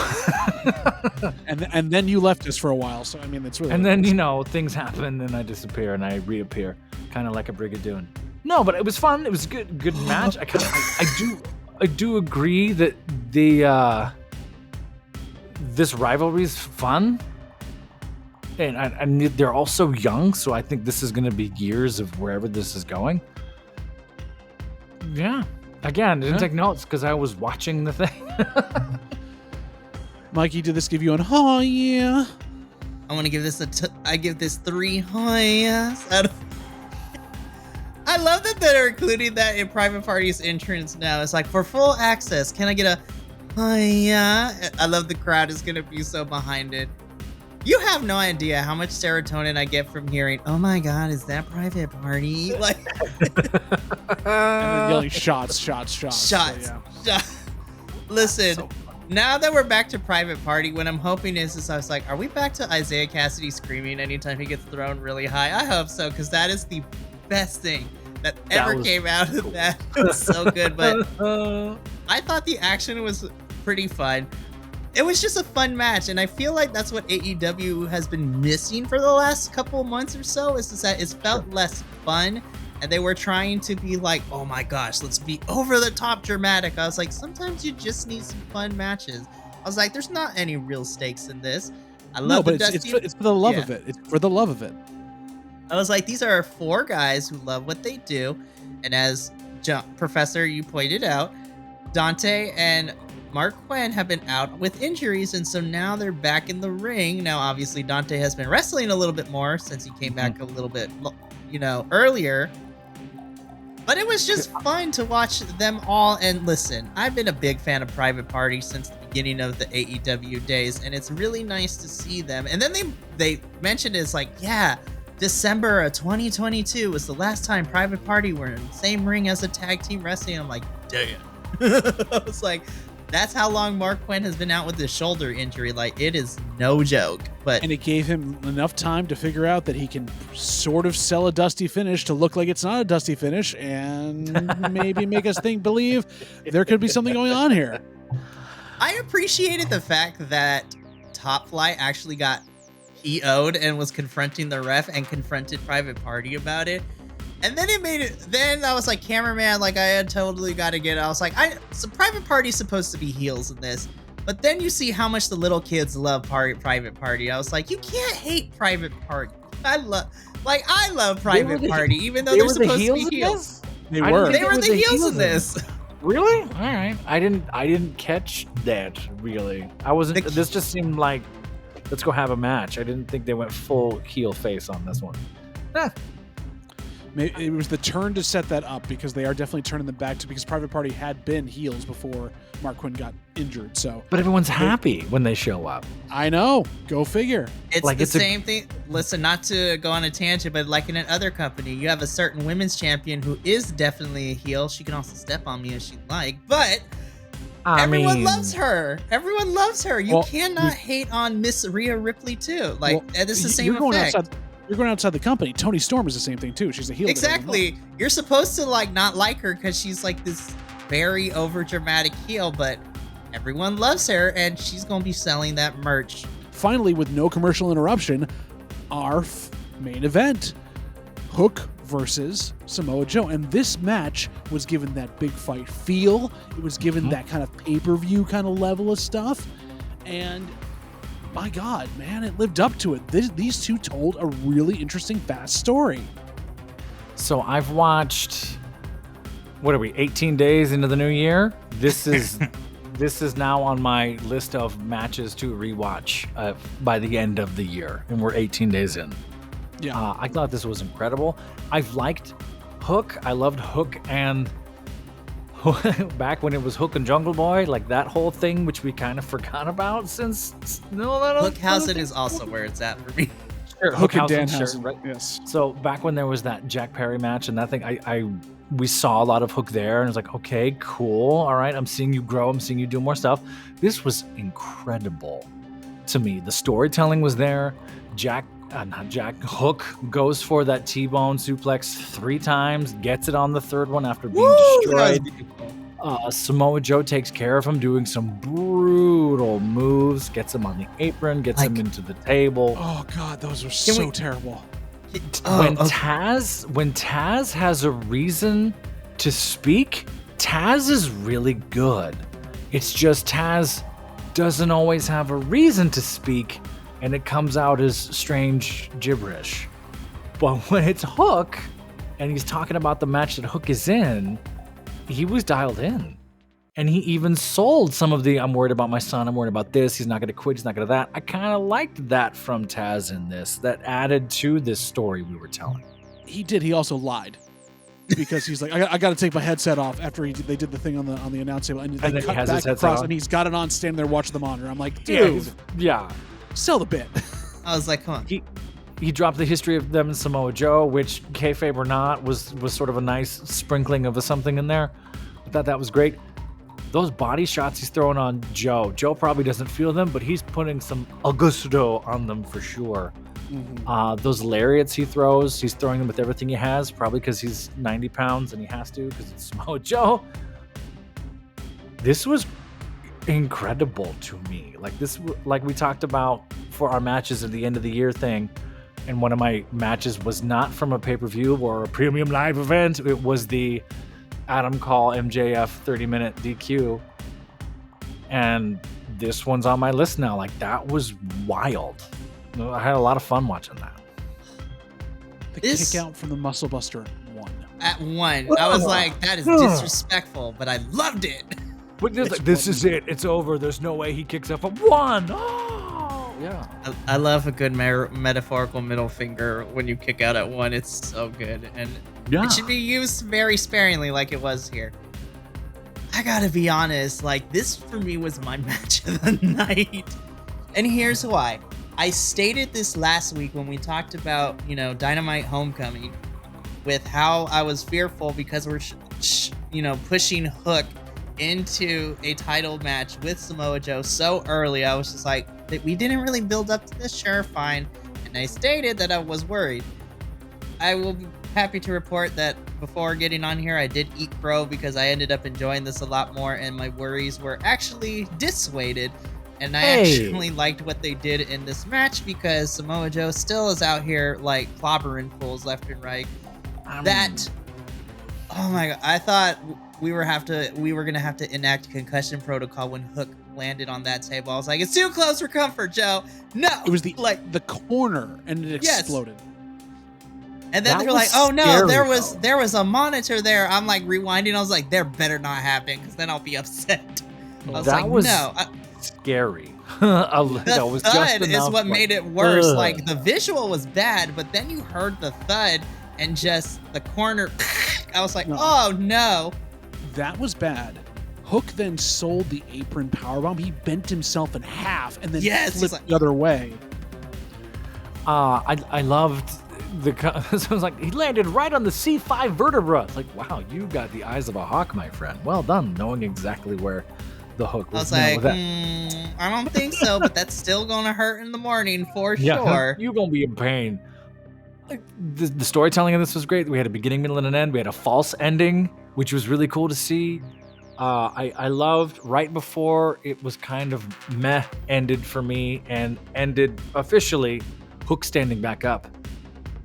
and then you left us for a while. So I mean, that's really. And then things happen, and I disappear, and I reappear, kind of like a Brigadoon. No, but it was fun. It was a good match. I do agree that this rivalry is fun, and they're also young, so I think this is going to be years of wherever this is going. Yeah. Again, I didn't take notes because I was watching the thing. Mikey, did this give you an oh yeah? I want to give this I give this 3 oh yeahs out of. I love that they're including that in Private Party's entrance now. It's like, for full access, can I get a oh yeah? I love the crowd is gonna be so behind it. You have no idea how much serotonin I get from hearing, oh my god, is that Private Party? Like, and then yelling shots. So, yeah. Listen, now that we're back to Private Party, what I'm hoping is I was like, are we back to Isaiah Cassidy screaming anytime he gets thrown really high? I hope so, because that is the best thing that ever came out of that. It was so good, but I thought the action was pretty fun. It was just a fun match, and I feel like that's what AEW has been missing for the last couple of months or so, is just that it's felt less fun, and they were trying to be like, oh my gosh, let's be over the top dramatic. I was like, sometimes you just need some fun matches. I was like, there's not any real stakes in this. I love but it's for the love of it. It's for the love of it. I was like, these are 4 guys who love what they do, and as Professor, you pointed out, Dante and Mark Quin have been out with injuries, and so now they're back in the ring. Now, obviously, Dante has been wrestling a little bit more since he came back a little bit, earlier. But it was just fun to watch them all. And listen, I've been a big fan of Private Party since the beginning of the AEW days, and it's really nice to see them. And then they mentioned it's like, yeah, December of 2022 was the last time Private Party were in the same ring as a tag team wrestling. I'm like, damn. I was like, that's how long Mark Quin has been out with his shoulder injury. Like, it is no joke. And it gave him enough time to figure out that he can sort of sell a dusty finish to look like it's not a dusty finish, and maybe make us believe there could be something going on here. I appreciated the fact that Top Flight actually got PO'd and was confronting the ref and confronted Private Party about it. And then then I was like, cameraman, like, I had totally got to get it. I was like, so Private Party's supposed to be heels in this. But then you see how much the little kids love Private Party. I was like, you can't hate Private Party. I love Private Party, even though they're supposed to be heels. They were the heels in this. Really? All right. I didn't catch that, really. I wasn't. This just seemed like, let's go have a match. I didn't think they went full heel face on this one. It was the turn to set that up, because they are definitely turning them back to, because Private Party had been heels before Mark Quin got injured. So, but everyone's happy when they show up. I know. Go figure. It's like the same thing. Listen, not to go on a tangent, but like in another company, you have a certain women's champion who is definitely a heel. She can also step on me if she'd like, but everyone loves her. Everyone loves her. You cannot hate on Miss Rhea Ripley too. Like, it's the same effect. You're going outside the company. Tony Storm is the same thing too. She's a heel. Exactly. You're supposed to not like her because she's like this very over dramatic heel, but everyone loves her, and she's going to be selling that merch. Finally, with no commercial interruption, our main event, Hook versus Samoa Joe. And this match was given that big fight feel. It was given that kind of pay-per-view kind of level of stuff. And my God, man, it lived up to it. These two told a really interesting, fast story. So I've watched, 18 days into the new year? This is now on my list of matches to rewatch by the end of the year, and we're 18 days in. Yeah, I thought this was incredible. I've liked Hook. I loved Hook and back when it was Hook and Jungle Boy, like that whole thing, which we kind of forgot about since Hookhausen is also where it's at for me. Sure, Hook and Danhausen, right? Yes. So back when there was that Jack Perry match and that thing, I we saw a lot of Hook there, and it's like, okay, cool, all right, I'm seeing you grow, I'm seeing you do more stuff. This was incredible to me. The storytelling was there. Hook goes for that T-bone suplex 3 times, gets it on the 3rd one after being destroyed. Samoa Joe takes care of him, doing some brutal moves, gets him on the apron, gets him into the table. Oh God, those are so terrible. When Taz has a reason to speak, Taz is really good. It's just Taz doesn't always have a reason to speak, and it comes out as strange gibberish. But when it's Hook, and he's talking about the match that Hook is in, he was dialed in. And he even sold some of the, I'm worried about my son, I'm worried about this, he's not going to quit, he's not going to that. I kind of liked that from Taz in this. That added to this story we were telling. He did. He also lied. Because he's like, I got to take my headset off after they did the thing on the announce table. And they cut back across, and he's got it on, standing there watching the monitor. I'm like, dude. Yeah. Sell the bit. I was like, come on. He dropped the history of them and Samoa Joe, which, kayfabe or not, was sort of a nice sprinkling of something in there. I thought that was great. Those body shots he's throwing on Joe. Joe probably doesn't feel them, but he's putting some Augusto on them for sure. Mm-hmm. Those lariats he throws, he's throwing them with everything he has, probably because he's 90 pounds and he has to because it's Samoa Joe. This was incredible to me. Like we talked about for our matches at the end of the year thing, and one of my matches was not from a pay-per-view or a premium live event. It was the Adam Cole MJF 30-minute DQ, and this one's on my list now. Like, that was wild. I had a lot of fun watching that. The kick out from the Muscle Buster at 1. I was like, that is disrespectful, but I loved it. But this is it. It's over. There's no way he kicks up a 1. Oh, yeah. I love a good metaphorical middle finger when you kick out at 1. It's so good. And it should be used very sparingly like it was here. I gotta be honest, like, this for me was my match of the night. And here's why. I stated this last week when we talked about, Dynamite Homecoming, with how I was fearful because we're, pushing Hook into a title match with Samoa Joe so early. I was just like, we didn't really build up to this, sure, fine. And I stated that I was worried. I will be happy to report that before getting on here, I did eat crow because I ended up enjoying this a lot more, and my worries were actually dissuaded. And I actually liked what they did in this match because Samoa Joe still is out here like clobbering fools left and right. Oh my God, I thought we were gonna have to enact concussion protocol when Hook landed on that table. I was like, it's too close for comfort, Joe. No, it was the corner, and it exploded. And then they're like, oh no, there was a monitor there. I'm like rewinding. I was like, there better not happen because then I'll be upset. I was like, no. Scary. The thud is what made it worse. Like, the visual was bad, but then you heard the thud and just the corner. I was like, oh no. That was bad. Hook then sold the apron powerbomb. He bent himself in half and then flipped the other way. I loved so it was like, he landed right on the C5 vertebra. It's like, wow, you got the eyes of a hawk, my friend. Well done, knowing exactly where the hook was. I was like, I don't think so, but that's still gonna hurt in the morning for sure. You're gonna be in pain. Like, the storytelling of this was great. We had a beginning, middle, and an end. We had a false ending, which was really cool to see. I loved right before it was kind of meh ended for me and ended officially, Hook standing back up,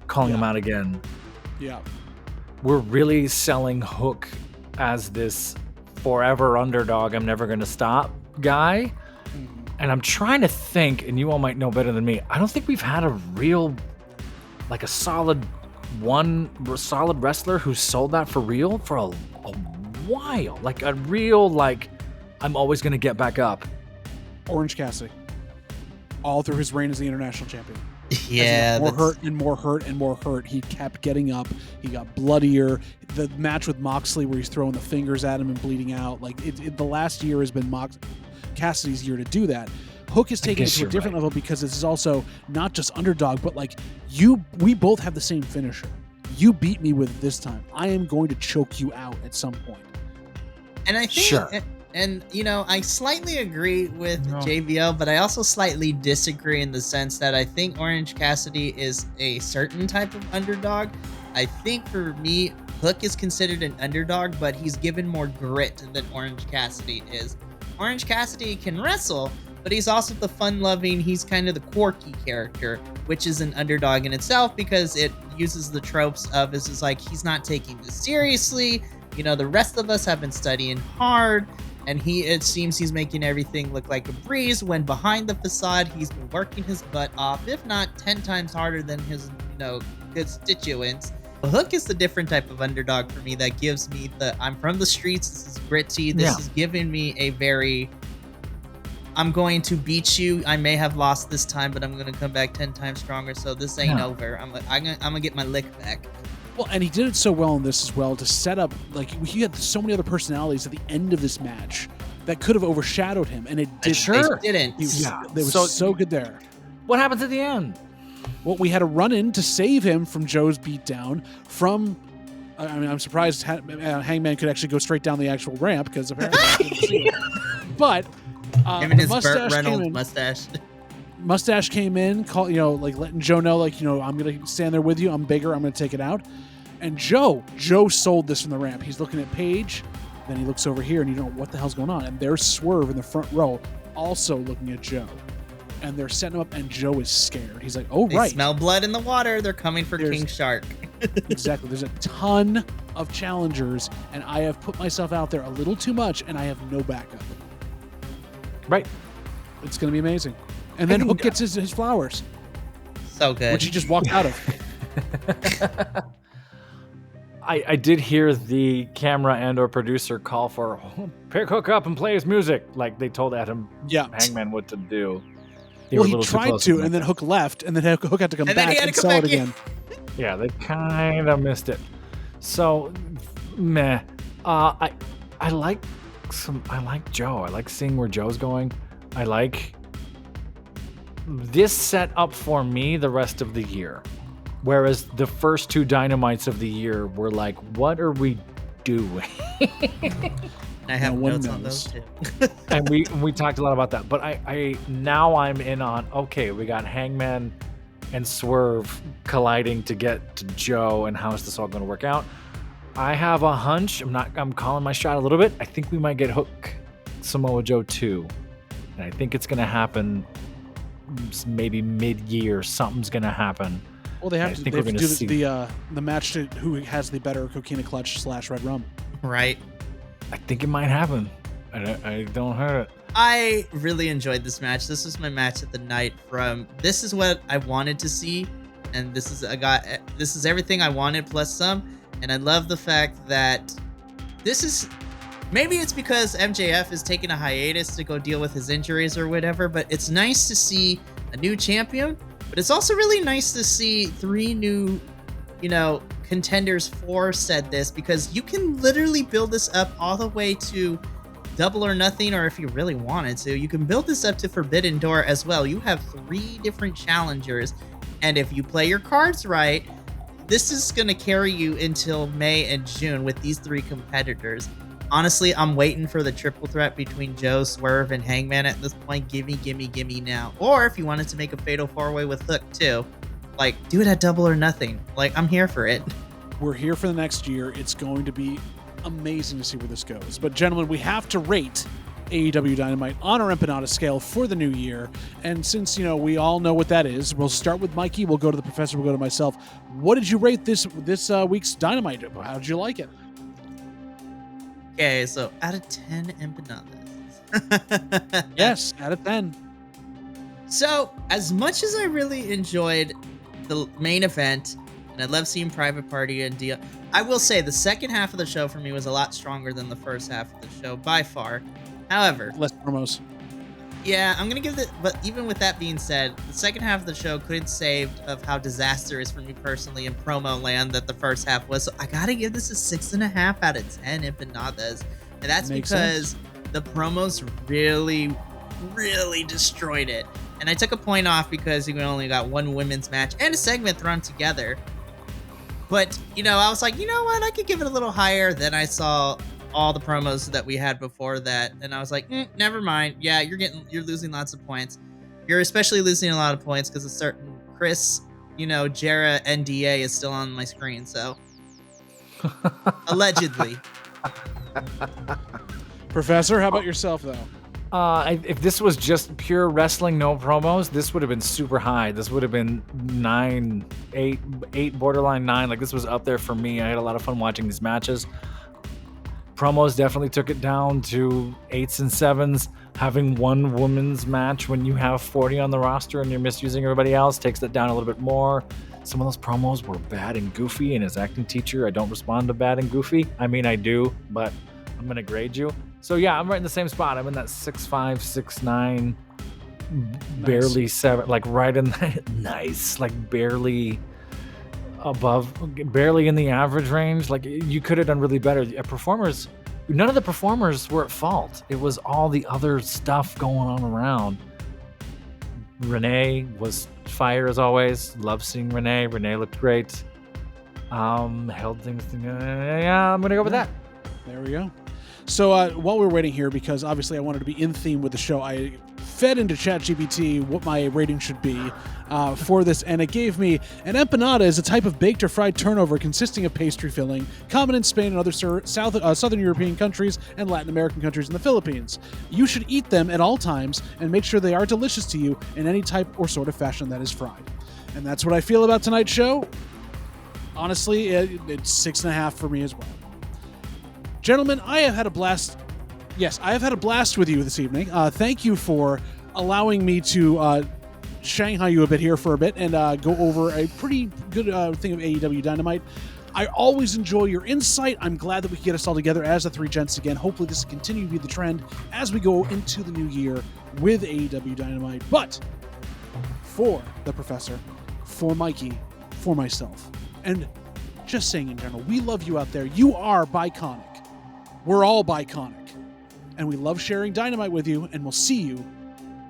calling him out again. Yeah. We're really selling Hook as this forever underdog, I'm never going to stop guy. And I'm trying to think, and you all might know better than me, I don't think we've had a real, like a solid wrestler who sold that for real for a while. Like a real, like, I'm always going to get back up. Orange Cassidy. All through his reign as the international champion. Yeah. More hurt and more hurt and more hurt. He kept getting up. He got bloodier. The match with Moxley where he's throwing the fingers at him and bleeding out. Like, the last year has been Cassidy's year to do that. Hook is taking it to a different level because this is also not just underdog, but like we both have the same finisher. you beat me with it this time, I am going to choke you out at some point. And I think, Sure. and I slightly agree with JVL, but I also slightly disagree in the sense that I think Orange Cassidy is a certain type of underdog. I think for me, Hook is considered an underdog, but he's given more grit than Orange Cassidy is. Orange Cassidy can wrestle, but he's also the fun-loving, he's kind of the quirky character, which is an underdog in itself because it uses the tropes of, it's just like, he's not taking this seriously. The rest of us have been studying hard, and it seems he's making everything look like a breeze, when behind the facade, he's been working his butt off, if not 10 times harder than his, constituents. Hook is the different type of underdog for me that gives me I'm from the streets, this is gritty, this is giving me a very, I'm going to beat you, I may have lost this time, but I'm going to come back 10 times stronger, so this ain't over. I'm gonna get my lick back. Well, and he did it so well in this as well to set up, like, he had so many other personalities at the end of this match that could have overshadowed him, and it did. It didn't. They were so good there. What happens at the end? Well, we had a run-in to save him from Joe's beatdown. I'm surprised Hangman could actually go straight down the actual ramp, because apparently he couldn't see it. But even his Burt Reynolds mustache. Mustache came in, letting Joe know, I'm going to stand there with you. I'm bigger. I'm going to take it out. And Joe sold this from the ramp. He's looking at Paige. Then he looks over here, and you don't know what the hell's going on. And there's Swerve in the front row also looking at Joe. And they're setting him up, and Joe is scared. He's like, oh, right. They smell blood in the water. They're coming for King Shark. Exactly. There's a ton of challengers, and I have put myself out there a little too much, and I have no backup. Right. It's going to be amazing. And then Hook gets his flowers. So good. Which he just walked out of. I did hear the camera and or producer call for pick Hook up and play his music, like they told Hangman what to do. He tried to, and then Hook left, and then Hook had to come back and sell it again. Yeah, they kind of missed it. So, meh. I like Joe. I like seeing where Joe's going. I like this set up for me the rest of the year. Whereas the first two Dynamites of the year were like, what are we doing? I have notes on those too. And we talked a lot about that. But I'm in on, okay, we got Hangman and Swerve colliding to get to Joe, and how is this all going to work out? I have a hunch. I'm calling my shot a little bit. I think we might get Hook Samoa Joe 2. And I think it's going to happen maybe mid-year. Something's going to happen. Well, they have to do the match to who has the better Coquina Clutch / Red Rum. Right. I think it might happen. I don't hurt it. I really enjoyed this match. This was my match of the night. This is what I wanted to see, and this is everything I wanted plus some. And I love the fact that maybe it's because MJF is taking a hiatus to go deal with his injuries or whatever, but it's nice to see a new champion. But it's also really nice to see 3 new, contenders for this, because you can literally build this up all the way to Double or Nothing, or if you really wanted to, you can build this up to Forbidden Door as well. You have 3 different challengers, and if you play your cards right, this is going to carry you until May and June with these 3 competitors. Honestly, I'm waiting for the triple threat between Joe, Swerve, and Hangman at this point. Gimme now. Or if you wanted to make a fatal 4-way with Hook too, do it at Double or Nothing. I'm here for it. We're here for the next year. It's going to be amazing to see where this goes. But gentlemen, we have to rate AEW Dynamite on our empanada scale for the new year. And since, we all know what that is, we'll start with Mikey. We'll go to the professor. We'll go to myself. What did you rate this week's Dynamite? How did you like it? Okay, so out of 10 empanadas. Yes, out of 10. So, as much as I really enjoyed the main event, and I love seeing Private Party and Deonna, I will say the second half of the show for me was a lot stronger than the first half of the show, by far. However, less promos. Yeah, I'm going to give it, but even with that being said, the second half of the show couldn't save of how disastrous for me personally in promo land that the first half was. So I got to give this a 6.5 out of 10 empanadas. And that's because the promos really, really destroyed it. And I took a point off because you only got one women's match and a segment thrown together. But, I was like, you know what? I could give it a little higher. Then I saw all the promos that we had before that, and I was like, never mind. Yeah, you're losing lots of points. You're especially losing a lot of points because a certain Chris, Jarrah NDA is still on my screen, so allegedly. Professor, how about yourself though? If this was just pure wrestling, no promos, this would have been super high. This would have been 9, 8, borderline 9. Like, this was up there for me. I had a lot of fun watching these matches. Promos definitely took it down to 8s and 7s. Having one women's match when you have 40 on the roster and you're misusing everybody else takes that down a little bit more. Some of those promos were bad and goofy, and as acting teacher, I don't respond to bad and goofy. I mean, I do, but I'm going to grade you. So yeah, I'm right in the same spot. I'm in that 6'5", 6'9", barely 7, like right in that, nice, like barely above, barely in the average range. Like, you could have done really better. Performers, none of the performers were at fault. It was all the other stuff going on around. Renee was fire as always. Love seeing Renee. Renee looked great. Held things together. Yeah, I'm gonna go with that. There we go. So while we're waiting here, because obviously I wanted to be in theme with the show, I fed into ChatGPT what my rating should be for this, and it gave me an empanada is a type of baked or fried turnover consisting of pastry filling, common in Spain and other southern European countries and Latin American countries and the Philippines. You should eat them at all times and make sure they are delicious to you in any type or sort of fashion that is fried. And that's what I feel about tonight's show. Honestly, it's 6.5 for me as well. Gentlemen, I have had a blast. Yes, I have had a blast with you this evening. Thank you for allowing me to Shanghai you a bit here for a bit and go over a pretty good thing of AEW Dynamite. I always enjoy your insight. I'm glad that we can get us all together as the Three Gents again. Hopefully this will continue to be the trend as we go into the new year with AEW Dynamite. But for the Professor, for Mikey, for myself, and just saying in general, we love you out there. You are Bi-conic. We're all Bi-conic. And we love sharing Dynamite with you, and we'll see you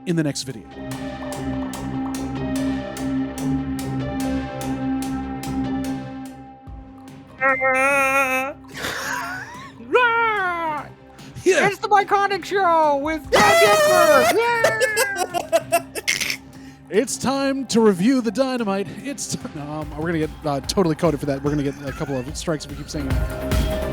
in the next video. Yeah. It's the Bi-conic show with It's time to review the Dynamite. We're going to get totally coded for that. We're going to get a couple of strikes if we keep saying that.